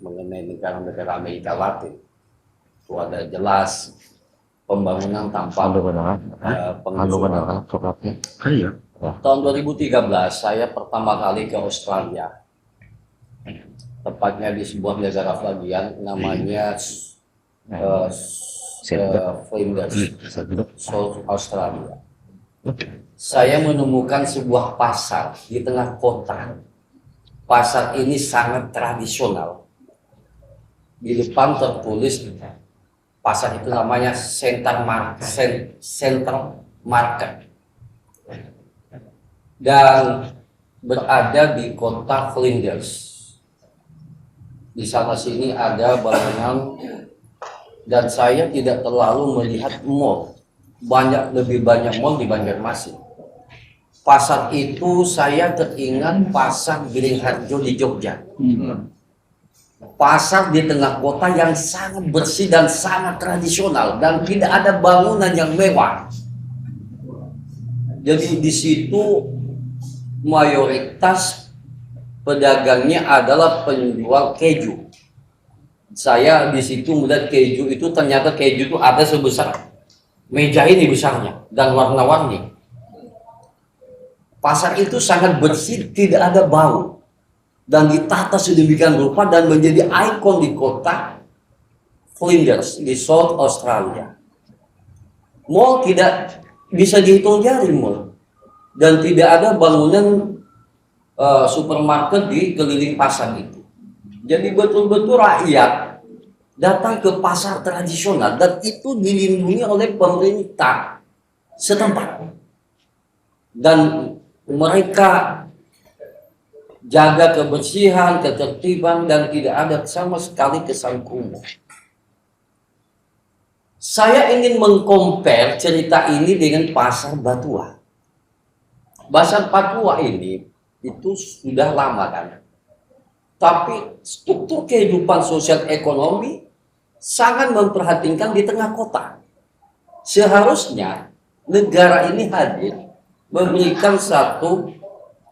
mengenai negara-negara Amerika Latin. Itu ada jelas pembangunan tanpa penggusuran. Iya. Tahun 2013 saya pertama kali ke Australia, tepatnya di sebuah negara bagian namanya Flinders, South Australia. Saya menemukan sebuah pasar di tengah kota. Pasar ini sangat tradisional. Di depan tertulis pasar itu namanya Central Market. Dan berada di kota Flinders. Di sana sini ada bangunan, dan saya tidak terlalu melihat mall. Lebih banyak mall di Banjarmasin. Pasar itu saya teringat pasar Beringharjo di Jogja. Pasar di tengah kota yang sangat bersih dan sangat tradisional, dan tidak ada bangunan yang mewah. Jadi di situ mayoritas pedagangnya adalah penjual keju. Saya di situ melihat keju itu, ternyata keju itu ada sebesar meja ini besarnya dan warna-warni. Pasar itu sangat bersih, tidak ada bau, dan ditata sedemikian rupa dan menjadi ikon di kota Flinders di South Australia. Mall tidak bisa dihitung jari mall. Dan tidak ada bangunan supermarket di keliling pasar itu. Jadi betul-betul rakyat datang ke pasar tradisional, dan itu dilindungi oleh pemerintah setempat. Dan mereka jaga kebersihan, ketertiban, dan tidak ada sama sekali kesan kumuh. Saya ingin mengcompare cerita ini dengan pasar Batua. Pasar Batua ini itu sudah lama kan, tapi struktur kehidupan sosial ekonomi sangat memperhatikan di tengah kota. Seharusnya negara ini hadir memberikan satu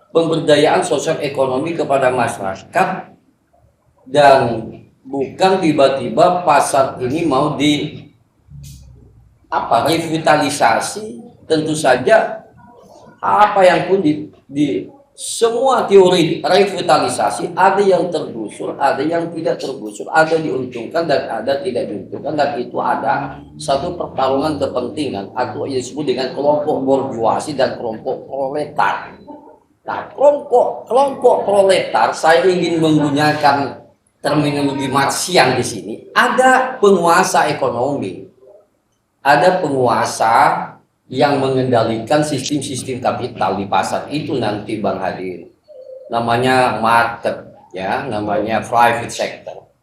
pemberdayaan sosial ekonomi kepada masyarakat, dan bukan tiba-tiba pasar ini mau revitalisasi. Tentu saja apa yang pun di semua teori revitalisasi ada yang tergusur, ada yang tidak tergusur, ada diuntungkan dan ada tidak diuntungkan, dan itu ada satu pertarungan kepentingan atau yang disebut dengan kelompok borjuasi dan kelompok proletar. Nah, kelompok proletar, saya ingin menggunakan terminologi Marxian di sini. Ada penguasa ekonomi, ada penguasa yang mengendalikan sistem-sistem kapital di pasar itu nanti, Bang Hadir. Namanya market, ya, namanya private sector.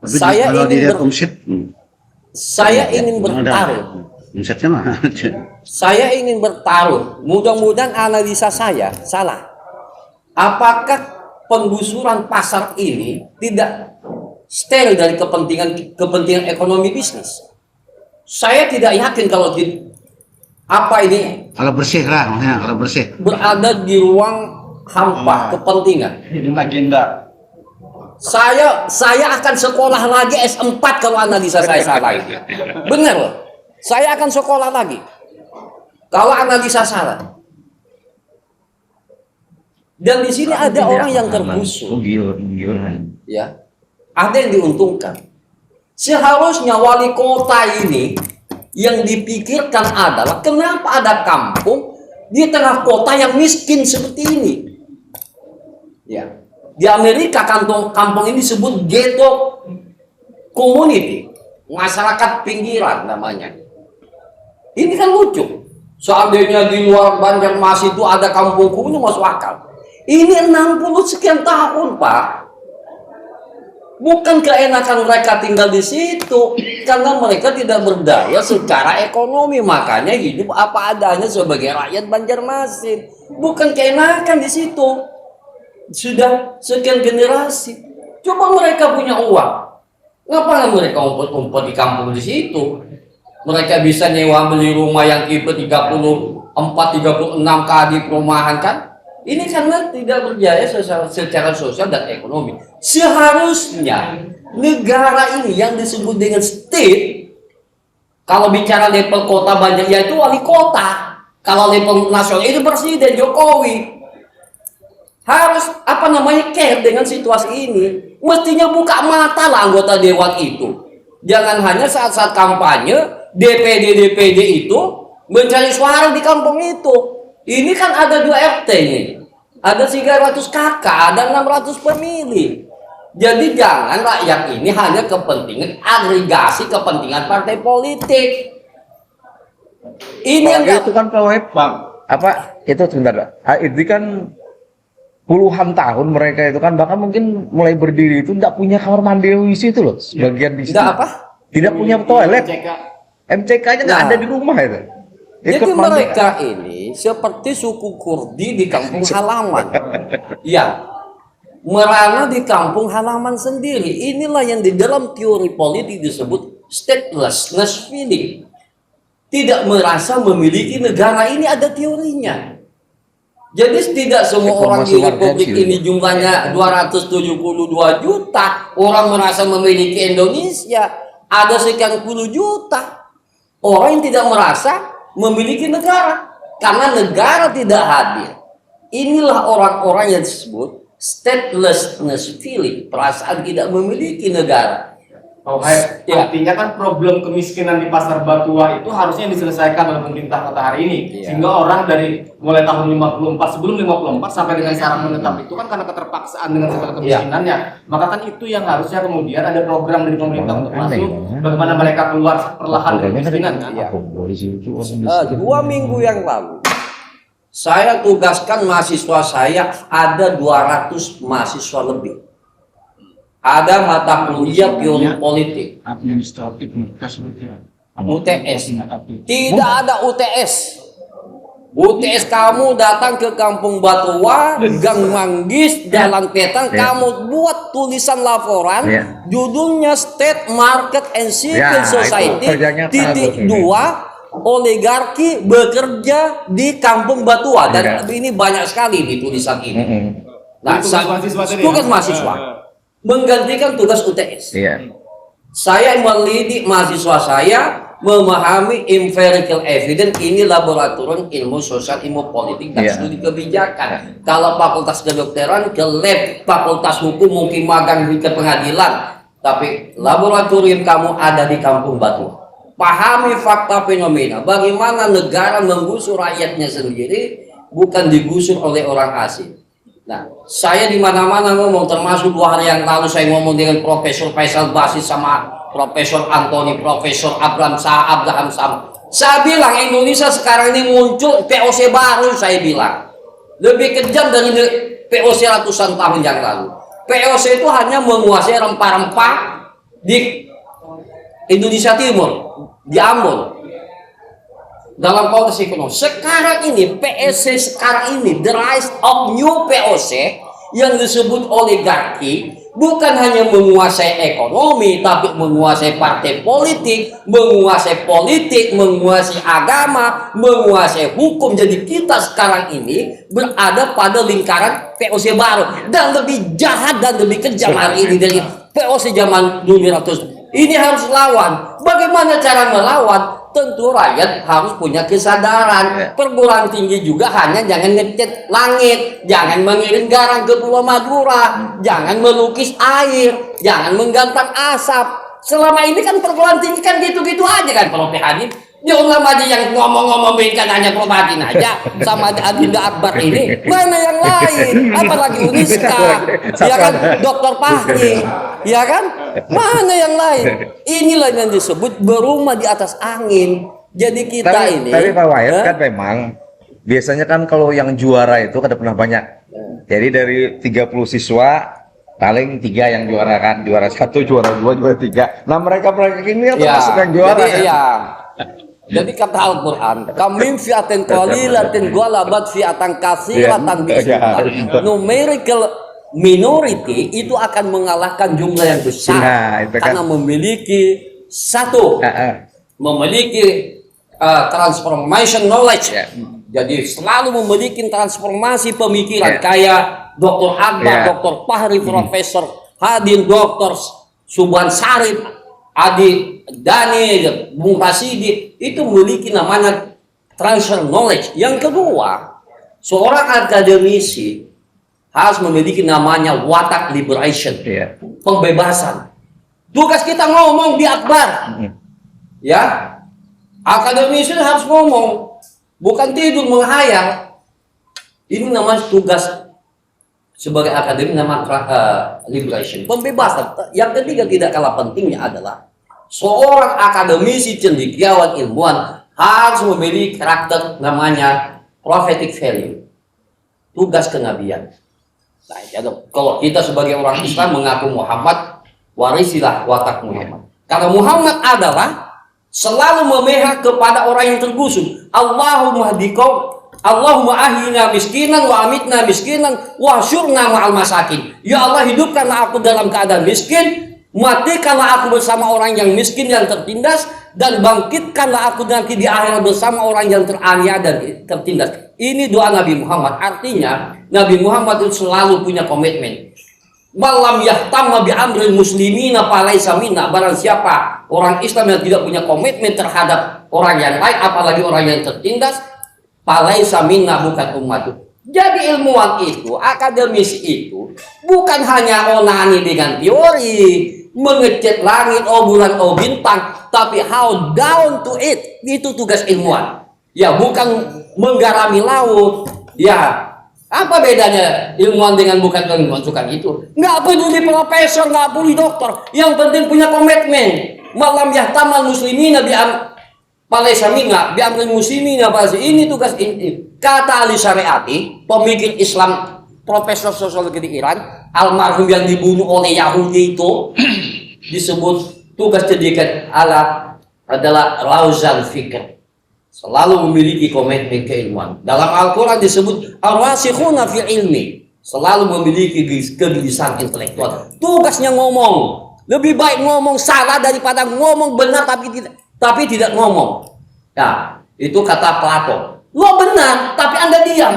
Tapi kalau dilihat omset, saya ingin bertaruh. omsetnya mah. Saya ingin bertaruh. Mudah-mudahan analisa saya salah. Apakah penggusuran pasar ini tidak steril dari kepentingan ekonomi bisnis? Saya tidak yakin kalau ini Kalau bersih lah, maksudnya kalau bersih. berada di ruang hampa kepentingan. Ini agenda. Saya akan sekolah lagi S4 kalau analisa saya salah itu. Benar loh. Saya akan sekolah lagi kalau analisa salah. Dan di sini ada orang yang tergusur. Ya. Ada yang diuntungkan. Seharusnya wali kota ini yang dipikirkan adalah kenapa ada kampung di tengah kota yang miskin seperti ini. Ya. Di Amerika kampung ini disebut ghetto community, masyarakat pinggiran namanya. Ini kan lucu. Seandainya di luar Banjarmasin itu ada kampung kumuh masuk akal. Ini 60 sekian tahun, Pak. Bukan keenakan mereka tinggal di situ, karena mereka tidak berdaya secara ekonomi, makanya hidup apa adanya sebagai rakyat Banjarmasin. Bukan keenakan di situ. Sudah sekian generasi. Coba mereka punya uang, ngapain mereka umpet-umpet di kampung di situ? Mereka bisa nyewa beli rumah yang tipe 34, 36 kali perumahan kan? Ini karena tidak berjaya secara sosial dan ekonomi. Seharusnya negara ini yang disebut dengan state, kalau bicara level kota Banjar, yaitu wali kota. Kalau level nasional itu Presiden Jokowi. Harus care dengan situasi ini. Mestinya buka mata lah anggota dewan itu. Jangan hanya saat-saat kampanye DPD itu mencari suara di kampung itu. Ini kan ada 2 RT nih. Ada 300 kakak, ada 600 pemilih. Jadi jangan rakyat ini hanya kepentingan agregasi kepentingan partai politik. Ini yang itu kan Bang. Apa itu sebentar, Pak. Itu kan puluhan tahun mereka itu kan bahkan mungkin mulai berdiri itu tidak punya kamar mandi WC itu loh, sebagian di situ. Tidak punya toilet. MCK-nya nggak ada di rumah itu. Jadi mereka ini seperti suku Kurdi di kampung halaman. Ya, merana di kampung halaman sendiri. Inilah yang di dalam teori politik disebut statelessness feeling. Tidak merasa memiliki negara, ini ada teorinya. Jadi tidak semua orang di Republik ini jumlahnya 272 juta. Orang merasa memiliki Indonesia. Ada sekian puluh juta. Orang yang tidak merasa memiliki negara karena negara tidak hadir. Inilah orang-orang yang disebut statelessness feeling, perasaan tidak memiliki negara. Artinya kan problem kemiskinan di Pasar Batua itu harusnya diselesaikan oleh pemerintah kota hari ini. Sehingga orang dari mulai tahun 54, sebelum 54 sampai dengan sekarang menetap itu kan karena keterpaksaan dengan segala kemiskinannya. Maka kan itu yang harusnya kemudian ada program dari pemerintah untuk masuk, bagaimana mereka keluar perlahan dari kemiskinan kan. 2 minggu yang lalu Saya tugaskan mahasiswa saya ada 200 mahasiswa lebih. Ada mata kuliah teori politik, Administratif UTS. Tidak ada UTS. UTS kamu datang ke Kampung Batua, Gang Manggis, Jalan Petang, kamu buat tulisan laporan, judulnya State Market and Civil Society, titik 2, oligarki bekerja di Kampung Batua. Dan ini banyak sekali di tulisan ini. Nah, tugas mahasiswa menggantikan tugas UTS. Saya mendidik mahasiswa saya memahami empirical evidence, ini laboratorium ilmu sosial, ilmu politik dan studi kebijakan. Kalau fakultas kedokteran ke lab, fakultas hukum mungkin magang ke pengadilan, tapi laboratorium kamu ada di Kampung Batu. Pahami fakta fenomena, bagaimana negara menggusur rakyatnya sendiri, bukan digusur oleh orang asing. Nah, saya di mana-mana ngomong, termasuk 2 hari yang lalu saya ngomong dengan Profesor Faisal Basis sama Profesor Antoni, Profesor Abraham Sam. Saya bilang Indonesia sekarang ini muncul POC baru, saya bilang. Lebih kejam dari POC ratusan tahun yang lalu. POC itu hanya menguasai rempah-rempah di Indonesia Timur, di Ambon. Dalam konteks ekonomi. Sekarang ini, PSC sekarang ini, the rise of new POC yang disebut oligarki, bukan hanya menguasai ekonomi, tapi menguasai partai politik, menguasai agama, menguasai hukum. Jadi kita sekarang ini berada pada lingkaran POC baru. Dan lebih jahat dan lebih kejam hari ini dari POC zaman dulu. Ini harus lawan. Bagaimana cara melawan? Tentu rakyat harus punya kesadaran. Perguruan tinggi juga hanya jangan ngecat langit, jangan mengirim garam ke Pulau Madura, jangan melukis air, jangan menggantang asap. Selama ini kan perguruan tinggi kan gitu-gitu aja kan, Prof. Hadid. Dia ulama aja yang ngomong-ngomong kan hanya Prof. Hadid aja sama Adinda Akbar ini. Mana yang lain? Apalagi Uniska, ya kan, Dr. Fahri, ya kan? Mana yang lain? Inilah yang disebut berumah di atas angin. Jadi kita ini. Tapi Pak Wahid kan memang biasanya kan kalau yang juara itu kan pernah banyak. Jadi dari 30 siswa paling 3 yang juara kan, juara 1, juara 2, juara 3. Nah mereka ini termasuk yang juara. Jadi, jadi kata Al-Quran, kamin fi'atin qalilatin ghalabat fi'atan katsiratan bi'idznillah. Numerical minority itu akan mengalahkan jumlah yang besar karena memiliki memiliki transformation knowledge. Jadi selalu memiliki transformasi pemikiran kayak Dr. Akbar, Dr. Fahri, Profesor Hadin, Dr. Subhan Sarif, Adi Dani, Bung Rasidi, itu memiliki namanya transfer knowledge. Yang kedua, seorang akademisi harus memiliki namanya watak liberation, pembebasan. Tugas kita ngomong di Akbar, ya, akademisi harus ngomong, bukan tidur menghayal. Ini namanya tugas sebagai akademisi, namanya liberation, pembebasan. Yang ketiga tidak kalah pentingnya adalah seorang akademisi cendekiawan ilmuwan harus memiliki karakter namanya prophetic value, tugas kenabian. Nah, ya, kalau kita sebagai orang Islam mengaku Muhammad, warisilah watak Muhammad. Karena Muhammad adalah selalu memihak kepada orang yang tergusur. Allahumma hdiqaum, Allahumma ahyina miskinan wa amitna miskinan wa syurna ma'al masakin. Ya Allah, hidupkanlah aku dalam keadaan miskin, matikanlah aku bersama orang yang miskin yang tertindas, dan bangkitkanlah aku nanti di akhirat bersama orang yang teraniaya dan tertindas. Ini doa Nabi Muhammad. Artinya Nabi Muhammad itu selalu punya komitmen. Malam yahtamma bi amril muslimina falaisa minna. Barang siapa orang Islam yang tidak punya komitmen terhadap orang yang lain, apalagi orang yang tertindas, falaisa minna, bukan umat. Jadi ilmuwan itu, akademisi itu bukan hanya onani dengan teori, mengecek langit, oh bulan, oh bintang, tapi how down to it. Itu tugas ilmuwan. Ya, bukan menggarami laut. Ya, apa bedanya ilmuwan dengan bukan ilmuwan? Sukan itu. Nggak peduli profesor, nggak peduli dokter. Yang penting punya komitmen. Malam yahtamal muslimin Malaysia minga, biamri muslimin apa sih? Ini tugas ini. Kata Ali Syariati, pemikir Islam, profesor sosiologi di Iran, almarhum yang dibunuh oleh Yahudi itu disebut tugas pendidikan adalah rauzal fikr. Selalu memiliki komitmen keilmuan. Dalam Al-Quran disebut ar-rasikhuna fil ilmi, selalu memiliki kegelisahan intelektual. Tugasnya ngomong. Lebih baik ngomong salah daripada ngomong benar tapi tidak ngomong. Nah, itu kata Plato. Lo benar tapi Anda diam.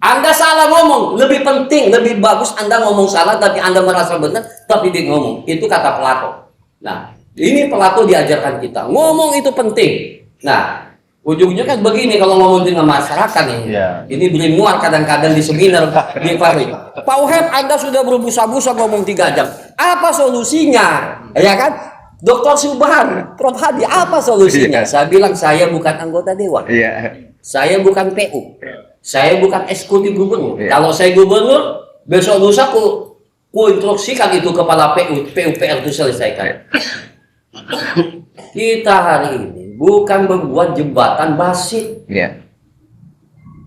Anda salah ngomong. Lebih penting, lebih bagus Anda ngomong salah tapi Anda merasa benar tapi tidak ngomong. Itu kata Plato. Nah, ini Plato diajarkan kita. Ngomong itu penting. Nah, ujungnya kan begini kalau ngomong dengan masyarakat ini. Ini beri muar kadang-kadang di seminar di Paris. Pak Uheb, Anda sudah berbusa-busa ngomong 3 jam. Apa solusinya? Ya kan? Dr. Subhan, Prof. Hadi, apa solusinya? Saya bilang saya bukan anggota dewan. Saya bukan PU. Saya bukan eksekutif gubernur. Kalau saya gubernur, besok lusa ku instruksikan itu kepala PUPR itu selesaikan. Kita hari ini bukan membuat jembatan basit.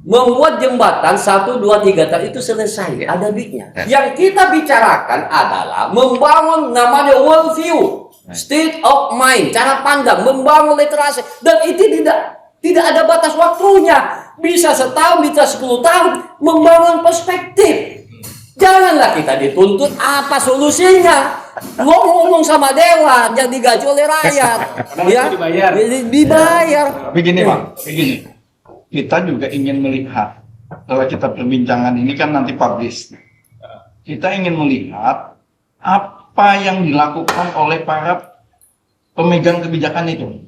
Membuat jembatan 1, 2, 3 tahun itu selesai, ada duitnya. Yang kita bicarakan adalah membangun namanya world view, state of mind, cara pandang, membangun literasi, dan itu tidak ada batas waktunya. Bisa setahun, bisa 10 tahun, membangun perspektif. Janganlah kita dituntut apa solusinya. Ngomong sama dewan yang digaji oleh rakyat, ya dibayar. Begini Pak, begini. Kita juga ingin melihat, kalau kita perbincangan ini kan nanti publish. Kita ingin melihat apa yang dilakukan oleh para pemegang kebijakan itu.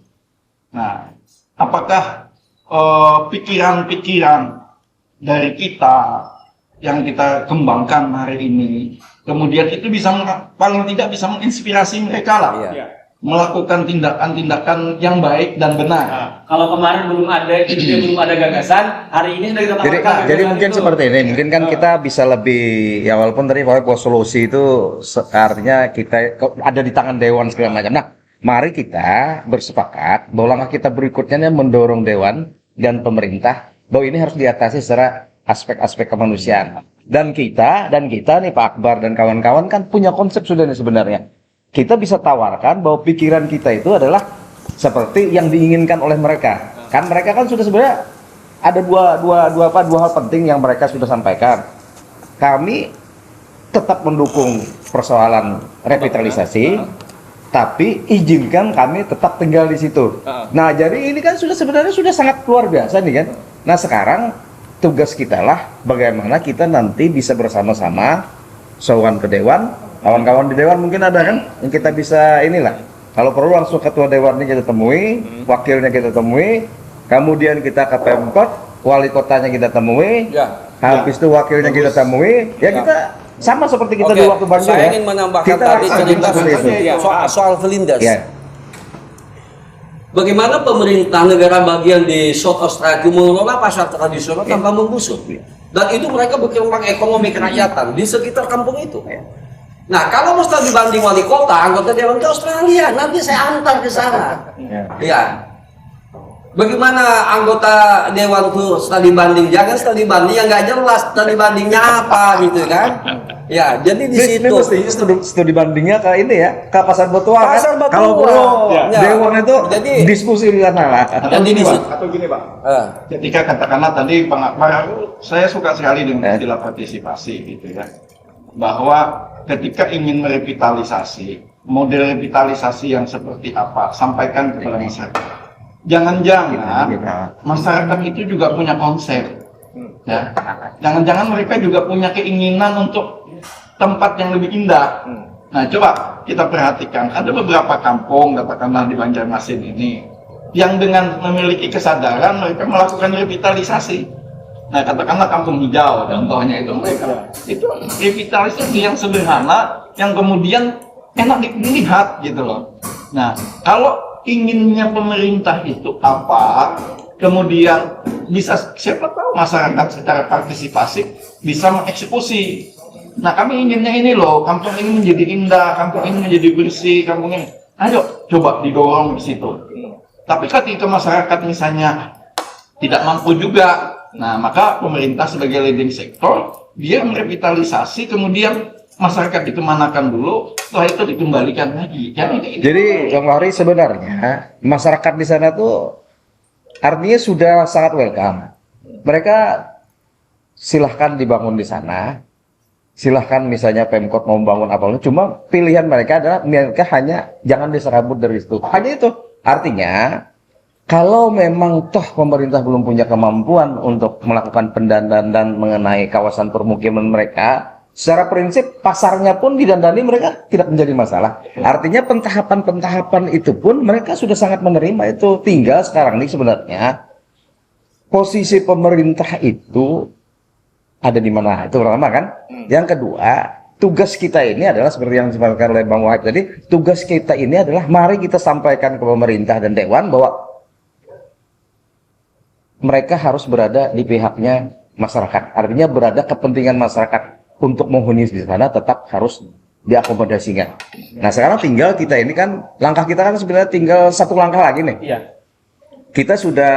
Nah, apakah pikiran-pikiran dari kita yang kita kembangkan hari ini, kemudian itu bisa paling tidak bisa menginspirasi mereka lah. Melakukan tindakan-tindakan yang baik dan benar. Kalau kemarin belum ada ide, belum ada gagasan, hari ini sudah kita tawarkan. Jadi mungkin seperti ini, mungkin kan kita bisa lebih, ya walaupun tadi bahwa solusi itu artinya kita ada di tangan dewan segala macam. Nah, mari kita bersepakat bahwa langkah kita berikutnya mendorong dewan dan pemerintah bahwa ini harus diatasi secara aspek-aspek kemanusiaan. Dan kita nih Pak Akbar dan kawan-kawan kan punya konsep sudah nih sebenarnya. Kita bisa tawarkan bahwa pikiran kita itu adalah seperti yang diinginkan oleh mereka. Kan mereka kan sudah sebenarnya ada dua hal penting yang mereka sudah sampaikan. Kami tetap mendukung persoalan revitalisasi, tapi izinkan kami tetap tinggal di situ. Nah, jadi ini kan sebenarnya sudah sangat luar biasa nih kan. Nah, sekarang tugas kita lah bagaimana kita nanti bisa bersama-sama sowan ke dewan. Kawan-kawan di dewan mungkin ada kan yang kita bisa inilah. Kalau perlu langsung ketua dewannya kita temui, wakilnya kita temui, kemudian kita ke Pemkot, wali kotanya kita temui, habis itu wakilnya kita temui, kita sama seperti kita di waktu banjir. Saya ingin menambahkan tadi cerita soal Flinders. Bagaimana pemerintah negara bagian di South Australia mengelola pasar tradisional tanpa menggusur, dan itu mereka berkembang ekonomi kerakyatan di sekitar kampung itu. Nah, kalau mesti dibanding wali kota, anggota dewan ke Australia, nanti saya antar ke sana. Bagaimana anggota dewan tuh studi banding? Jangan studi banding yang nggak jelas, studi bandingnya apa gitu kan? Ya, jadi di situ. Ini mestinya studi bandingnya ke ini ya, ke Pasar Batuang. Pasar Batuang. Kalau perlu dewan itu jadi diskusi di sana lah. Jadi atau gini Pak, ketika katakanlah tadi Bang Akbar, saya suka sekali dengan istilah partisipasi gitu ya, bahwa ketika ingin merevitalisasi, model revitalisasi yang seperti apa, sampaikan kepada masyarakat. Jangan-jangan masyarakat itu juga punya konsep, ya. Jangan-jangan mereka juga punya keinginan untuk tempat yang lebih indah. Nah, coba kita perhatikan, ada beberapa kampung, katakanlah di Banjarmasin ini, yang dengan memiliki kesadaran mereka melakukan revitalisasi. Nah, katakanlah kampung hijau, contohnya itu mereka itu revitalisasi yang sederhana, yang kemudian enak dilihat gitu loh. Nah, kalau inginnya pemerintah itu apa, kemudian bisa siapa tahu masyarakat secara partisipasi bisa mengeksekusi. Nah, kami inginnya ini loh, kampung ini menjadi indah, kampung ini menjadi bersih, kampung ini. Ayo coba didorong ke situ. Tapi ketika masyarakat misalnya tidak mampu juga, nah maka pemerintah sebagai leading sektor dia merevitalisasi, kemudian masyarakat dikemanakan dulu, setelah itu dikembalikan lagi. Jadi Bang Fahri, sebenarnya masyarakat di sana tuh artinya sudah sangat welcome. Mereka silahkan dibangun di sana, silahkan misalnya Pemkot mau membangun apa, cuma pilihan mereka adalah mereka hanya jangan diserabut dari situ. Hanya itu. Artinya kalau memang toh pemerintah belum punya kemampuan untuk melakukan pendanaan dan mengenai kawasan permukiman mereka, secara prinsip pasarnya pun didandani mereka tidak menjadi masalah. Artinya pentahapan-pentahapan itu pun mereka sudah sangat menerima itu. Tinggal sekarang ini sebenarnya posisi pemerintah itu ada di mana? Itu pertama kan. Yang kedua, tugas kita ini adalah seperti yang disampaikan oleh Bang Wahid tadi, tugas kita ini adalah mari kita sampaikan ke pemerintah dan dewan bahwa mereka harus berada di pihaknya masyarakat. Artinya berada kepentingan masyarakat untuk menghuni di sana tetap harus diakomodasikan. Nah sekarang tinggal kita ini kan, langkah kita kan sebenarnya tinggal satu langkah lagi nih. Iya. Kita sudah,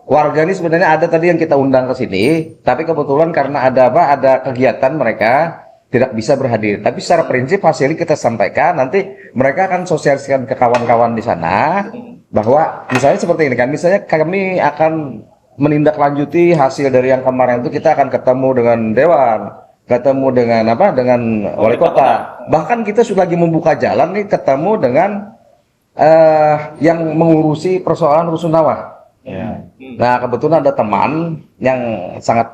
warga ini sebenarnya ada tadi yang kita undang ke sini, tapi kebetulan karena ada kegiatan mereka tidak bisa berhadir. Tapi secara prinsip hasilnya kita sampaikan, nanti mereka akan sosialisasikan ke kawan-kawan di sana, bahwa misalnya seperti ini kan, misalnya kami akan menindaklanjuti hasil dari yang kemarin itu, kita akan ketemu dengan dewan, ketemu dengan dengan wali kota. Bahkan kita sudah lagi membuka jalan nih, ketemu dengan yang mengurusi persoalan rusunawa. Nah kebetulan ada teman yang sangat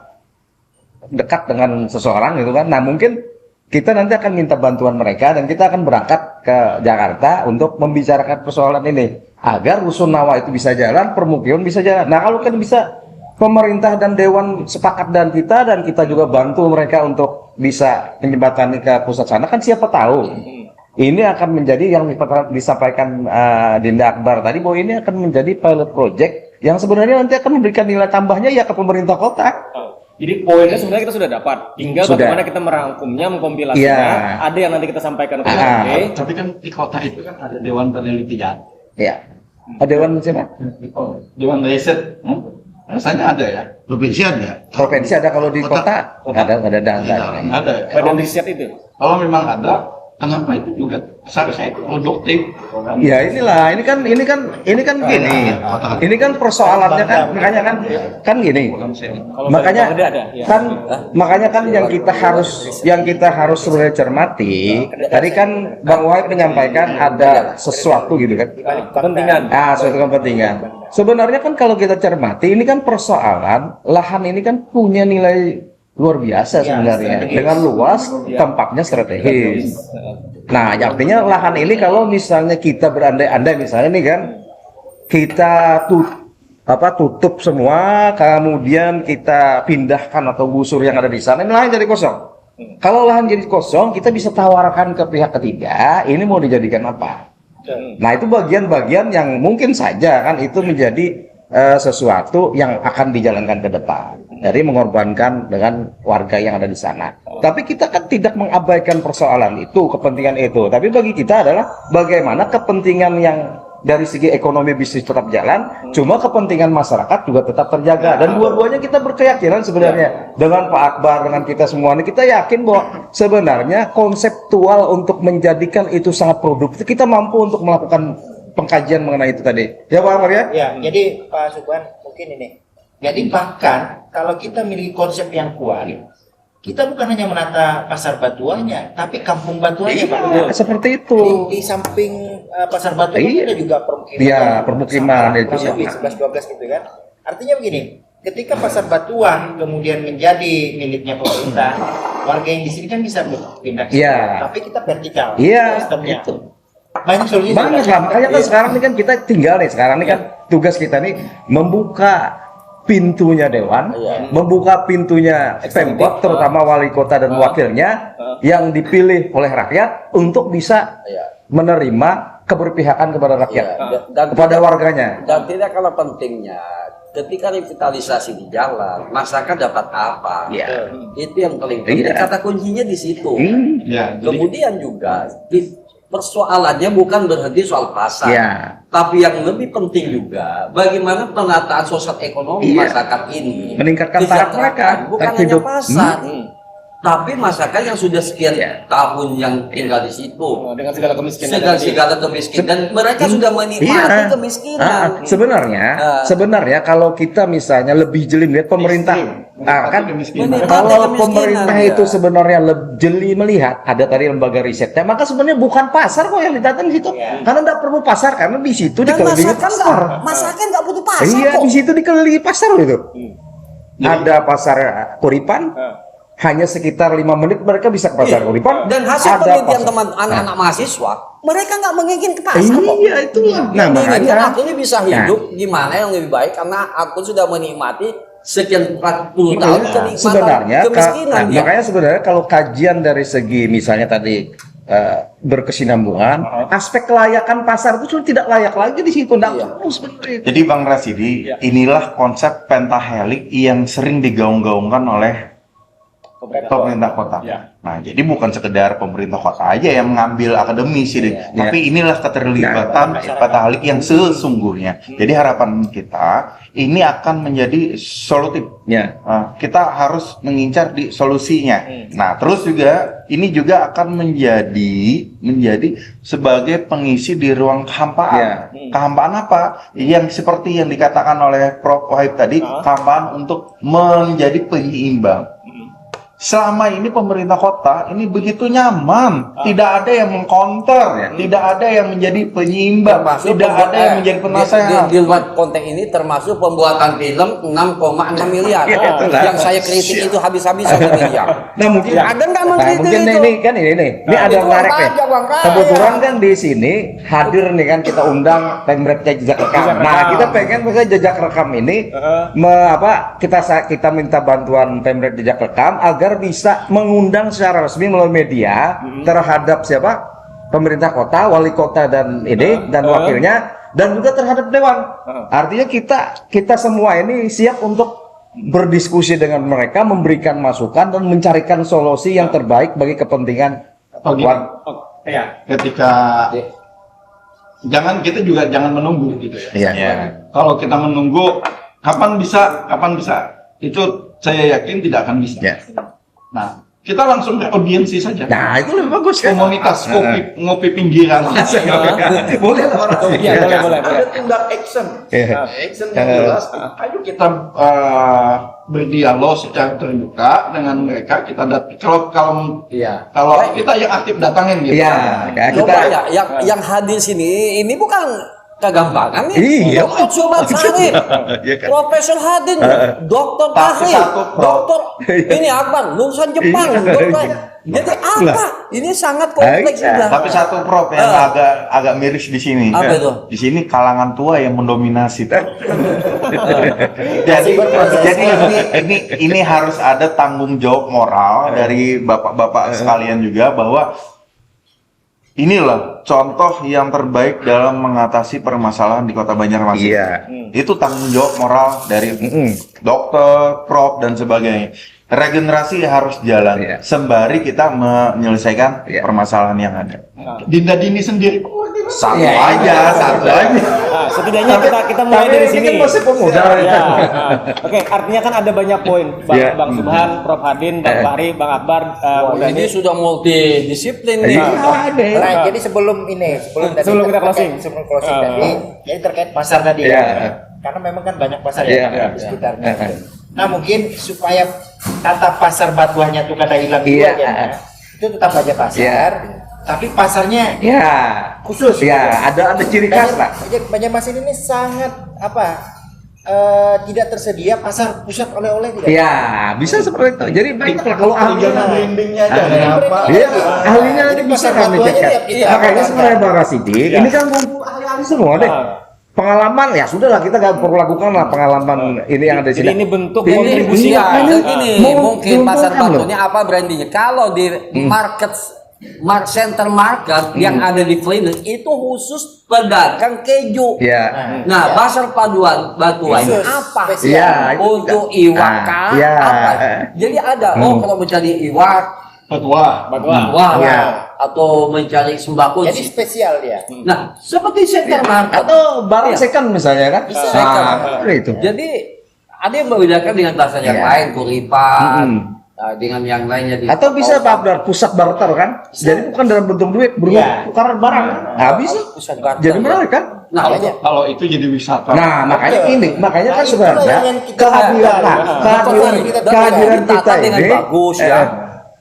dekat dengan seseorang gitu kan. Nah mungkin kita nanti akan minta bantuan mereka dan kita akan berangkat ke Jakarta untuk membicarakan persoalan ini agar rusunawa itu bisa jalan, permukiman bisa jalan. Nah kalau kan bisa pemerintah dan dewan sepakat dan kita juga bantu mereka untuk bisa menjembatani ke pusat sana, kan siapa tahu ini akan menjadi yang disampaikan Dinda Akbar tadi, bahwa ini akan menjadi pilot project yang sebenarnya nanti akan memberikan nilai tambahnya ya ke pemerintah kota. Jadi poinnya sebenarnya kita sudah dapat, tinggal Sudah. bagaimana kita merangkumnya, mengkompilasinya. Iya. Ada yang nanti kita sampaikan ke Tapi kan di kota itu kan ada Dewan Penelitian, Ya. Dewan siapa? Dewan Riset. Rasanya ada ya. Provinsi ada. Provinsi ada, kalau di kota ada data. Ada. badan riset itu. Kalau memang ada, kenapa itu juga seharusnya itu produktif? Ya inilah, ini kan gini. Ini kan persoalannya kan, makanya kan gini. Makanya kan yang kita harus sebenarnya cermati. Tadi kan Bang Wahid menyampaikan ada sesuatu gitu kan. Kepentingan. Suatu kepentingan. Sebenarnya kan kalau kita cermati, ini kan persoalan lahan ini kan punya nilai luar biasa sebenarnya, dengan luas, tempatnya strategis. Nah, artinya lahan ini kalau misalnya kita berandai-andai misalnya nih kan, kita tutup semua, kemudian kita pindahkan atau gusur yang ada di sana, ini lahan jadi kosong. Kalau lahan jadi kosong, kita bisa tawarkan ke pihak ketiga, ini mau dijadikan apa? Nah, itu bagian-bagian yang mungkin saja kan itu menjadi sesuatu yang akan dijalankan ke depan. Dari mengorbankan dengan warga yang ada di sana. Tapi kita kan tidak mengabaikan persoalan itu, kepentingan itu. Tapi bagi kita adalah bagaimana kepentingan yang dari segi ekonomi bisnis tetap jalan, cuma kepentingan masyarakat juga tetap terjaga. Dan dua-duanya kita berkeyakinan sebenarnya. Dengan Pak Akbar, dengan kita semua ini, kita yakin bahwa sebenarnya konseptual untuk menjadikan itu sangat produktif, kita mampu untuk melakukan pengkajian mengenai itu tadi. Ya Pak Akbar ya? Ya, jadi Pak Subhan mungkin ini. Jadi bahkan kalau kita miliki konsep yang kuat, kita bukan hanya menata pasar batuannya, tapi kampung batuannya, Pak. Seperti itu. Di samping pasar batuan ada juga permukiman. Iya, permukiman itu lebih 11-12 gitu kan. Artinya begini, ketika pasar batuan kemudian menjadi miliknya pemerintah, warga yang di sini kan bisa berpindah ke Iya. sana. Tapi kita vertikal Iya, sistemnya. itu. Banyak solusi. Banyak lah, makanya kan sekarang ini kan kita tinggal nih, sekarang ini kan tugas kita nih membuka pintunya dewan, membuka pintunya Pemkot, terutama wali kota dan wakilnya yang dipilih oleh rakyat untuk bisa menerima keberpihakan kepada rakyat, dan kepada warganya. Dan tidak kalah pentingnya, ketika revitalisasi di jalan, masyarakat dapat apa? Iya. Itu yang paling penting. Iya. Kata kuncinya di situ. Ya, jadi Kemudian juga persoalannya bukan berhenti soal pasar. Iya. Tapi yang lebih penting juga, bagaimana penataan sosial ekonomi masyarakat ini Meningkatkan taraf mereka, bukan taraf hanya hidup. pasar, tapi masyarakat yang sudah sekian tahun yang tinggal di situ, Dengan segala kemiskinan. segala kemiskinan, dan mereka sudah menikmati kemiskinan. Sebenarnya kalau kita misalnya lebih jeli melihat pemerintah, kan Menikmati kalau kemiskinan, pemerintah ya. itu sebenarnya jeli melihat, ada tadi lembaga risetnya, maka sebenarnya bukan pasar kok yang ditata di situ, karena tidak perlu pasar, karena di situ Dan dikelilingi pasar. masyarakat nggak butuh pasar Iya, kok. di situ dikelilingi pasar itu. Ada pasar Kuripan, hanya sekitar 5 menit mereka bisa ke pasar Kuripan. Dan hasil Ada penelitian pasar- teman anak-anak mahasiswa, mereka nggak menginginkan ke pasar kok. Iya, itulah. Nah, Menginginkan makanya aku ini bisa hidup gimana yang lebih baik karena aku sudah menikmati sekian 40 tahun kenikmatan sebenarnya kemiskinan. ya. makanya sebenarnya kalau kajian dari segi misalnya tadi berkesinambungan, aspek kelayakan pasar itu sudah tidak layak lagi di situ. Nggak perlu seperti itu. Jadi Bang Rasidi, inilah konsep pentahelik yang sering digaung-gaungkan oleh pemerintah kota. Nah, jadi bukan sekedar pemerintah kota aja yang mengambil akademisi deh, tapi inilah keterlibatan pentahelik yang sesungguhnya. Jadi harapan kita ini akan menjadi solutif. Ya. Nah, kita harus mengincar di solusinya. Nah, terus juga ini juga akan menjadi sebagai pengisi di ruang kehampaan. Kehampaan apa? Yang seperti yang dikatakan oleh Prof. Wahid tadi, kehampaan untuk menjadi penyeimbang. Selama ini pemerintah kota ini begitu nyaman, tidak ada yang mengkonter, tidak ada yang menjadi penyeimbang, tidak ada yang menjadi penasehat. Di luar konteks ini termasuk pembuatan film 6,6 miliar. Yang saya kritik itu habis-habisan miliar. Nah mungkin Ada nggak menteri mungkin itu? ini kan ini ada itu menarik apa nih. aja, Bang? Kebetulan kan di sini hadir nih kan kita undang Pemret Jejak Rekam. Nah kita pengen misalnya Jejak Rekam ini kita minta bantuan Pemret Jejak Rekam agar bisa mengundang secara resmi melalui media terhadap siapa pemerintah kota, wali kota dan wakilnya, dan juga terhadap dewan. Artinya kita semua ini siap untuk berdiskusi dengan mereka, memberikan masukan dan mencarikan solusi yang terbaik bagi kepentingan Ketika kita juga jangan menunggu gitu ya. Iya. Kalau kita menunggu kapan bisa itu saya yakin tidak akan bisa. Ya. Nah, kita langsung ke audiensi saja. Nah itu lebih bagus kan? Komunitas ngopi pinggiran. Boleh orang. Iya, boleh. Ada tindak action. Action yang jelas. Ayo kita berdialog secara terbuka dengan mereka. Kita kalau kita yang aktif datangin gitu. Iya, Coba ya, yang hadir sini ini bukan kegampangan nih. Iya. Dr. Sobat Sarif, Profesor hadir, Dokter Tahir, Dokter ini Akbar, lulusan Jepang, dokter. Jadi apa? Ini sangat kompleks juga. Tapi satu Prof yang agak miris di sini. Apa itu? Di sini kalangan tua yang mendominasi. jadi ini harus ada tanggung jawab moral dari bapak-bapak sekalian juga bahwa inilah contoh yang terbaik dalam mengatasi permasalahan di Kota Banjarmasin. Iya. Itu tanggung jawab moral dari dokter, prof dan sebagainya. Regenerasi harus jalan sembari kita menyelesaikan permasalahan yang ada. Dinda Dini sendiri Satu aja. Nah, setidaknya kita mulai dari sini. Masih pemuda. Oke, artinya kan ada banyak poin, Bang Subhan, Prof Hadin, Bang Fahri, Bang Akbar. Ini sudah multidisiplin nih. Nah, jadi sebelum Sebelum kita closing. tadi, jadi terkait pasar tadi karena memang kan banyak pasar yang di sekitarnya. Nah, mungkin supaya tata pasar Batuannya tuh kada hilang juga kan, itu tetap aja pasar, tapi pasarnya khusus. Ada ciri khas lah. Banjarmasin ini sangat tidak tersedia pasar pusat oleh-oleh tidak. Ya, bisa seperti itu. Jadi banyak lah kalau ahlinya brandingnya aja. ahlinya bisa kami cek. Makanya sebenarnya Bang Rasidi, ini kan ngumpul ahli-ahli semua deh. Pengalaman ya sudahlah, kita gak perlu lakukan lah pengalaman ini yang ada di sini. Jadi ini bentuk Ini kontribusi. mungkin pasar Batuannya apa brandingnya? Kalau di center market yang ada di Flinders itu khusus pedagang keju. Nah, pasar Batuan ini apa sih? Untuk iwak apa? Jadi ada kalau mencari iwak Batuah. Wah, atau mencari sembako. Jadi spesial dia. Nah, seperti second market. Atau barang Iya. second misalnya kan? Second. Itu. Jadi ada yang membedakan dengan pasar yang Iya. lain, kuripan, Mm-mm. dengan yang lainnya. Di Atau bisa Pak Abdar, pusat barter kan? Jadi bukan dalam bentuk duit, berupa Iya. tukaran barang. Nah, bisa. pusat barter. Jadi menarik kan? Nah, Kalau itu jadi wisata. Nah, makanya ini, makanya kan Nah, itulah sebenarnya yang kita kehadiran, harapkan. kehadiran, Kita kehadiran ditata kita dengan ini, bagus ya.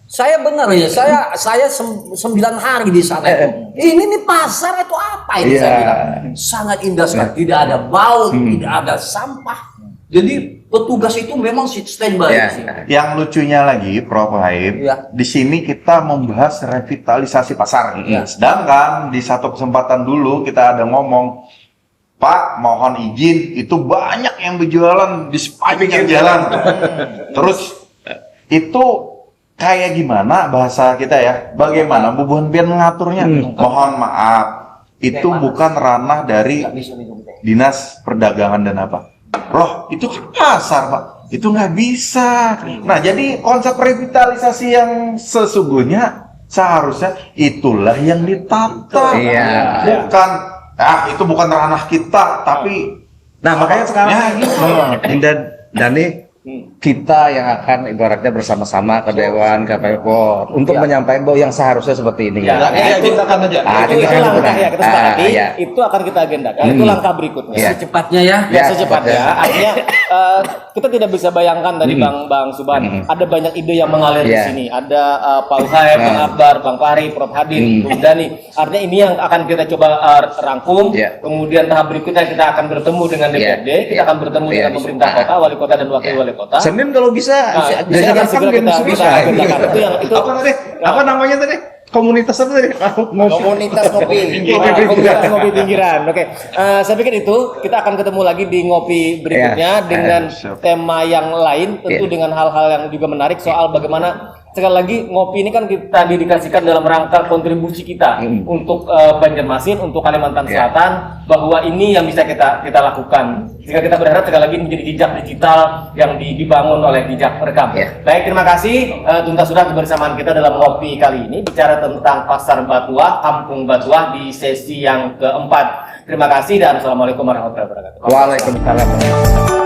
Saya benar ya, saya 9 hari di sana itu. Ini nih pasar itu apa ini Iya. saya bilang. Sangat indah sekali, tidak ada bau, tidak ada sampah. Jadi petugas itu memang standby Iya. di sini. Yang lucunya lagi, Prof. Haim, Iya. di sini kita membahas revitalisasi pasar. Iya. Sedangkan di satu kesempatan dulu kita ada ngomong, Pak, mohon izin, itu banyak yang berjualan di sepanjang jalan. Terus itu kayak gimana bahasa kita ya? Bagaimana Bu Bonpian mengaturnya? Mohon maaf, itu bukan ranah dari Dinas Perdagangan dan apa? Loh, itu kan pasar, Pak. Itu nggak bisa. Nah, jadi konsep revitalisasi yang sesungguhnya seharusnya itulah yang ditata. Iya. Bukan, itu bukan ranah kita, tapi Nah, makanya sekarang Ya, gitu. Dani, kita yang akan ibaratnya bersama-sama ke Dewan, ke Pemkot untuk menyampaikan bahwa yang seharusnya seperti ini. Ya, Ceritakan aja. itu langkah ya kita sepakati, iya. itu akan kita agendakan. Itu langkah berikutnya. Iya. Secepatnya ya. Ya, secepatnya. Artinya kita tidak bisa bayangkan tadi Bang Suban, ada banyak ide yang mengalir di Iya. sini. Ada Pak Uhaib, Bang Akbar, Bang Fahri, Prof Hadin, Bung Dani. Artinya ini yang akan kita coba rangkum. Iya. Kemudian tahap berikutnya kita akan bertemu dengan DPRD, kita akan bertemu dengan pemerintah kota, wali kota dan wakil wali kota. Senin kalau bisa Bisa jajakan segera game kita bisa. agendakan. Itu Apa tadi? Apa namanya tadi? Komunitas apa tadi? Komunitas kopi. ngopi pinggiran. Oke. Saya pikir itu kita akan ketemu lagi di ngopi berikutnya dengan tema yang lain, tentu dengan hal-hal yang juga menarik soal bagaimana sekali lagi ngopi ini kan kita dedikasikan dalam rangka kontribusi kita untuk Banjarmasin, untuk Kalimantan Selatan, bahwa ini yang bisa kita lakukan. Jika kita berharap sekali lagi menjadi jejak digital yang dibangun oleh jejak rekam. Baik, terima kasih tuntas sudah kebersamaan kita dalam ngopi kali ini bicara tentang Pasar Batuah, Kampung Batuah di sesi yang keempat. Terima kasih dan assalamualaikum warahmatullahi wabarakatuh. Waalaikumsalam.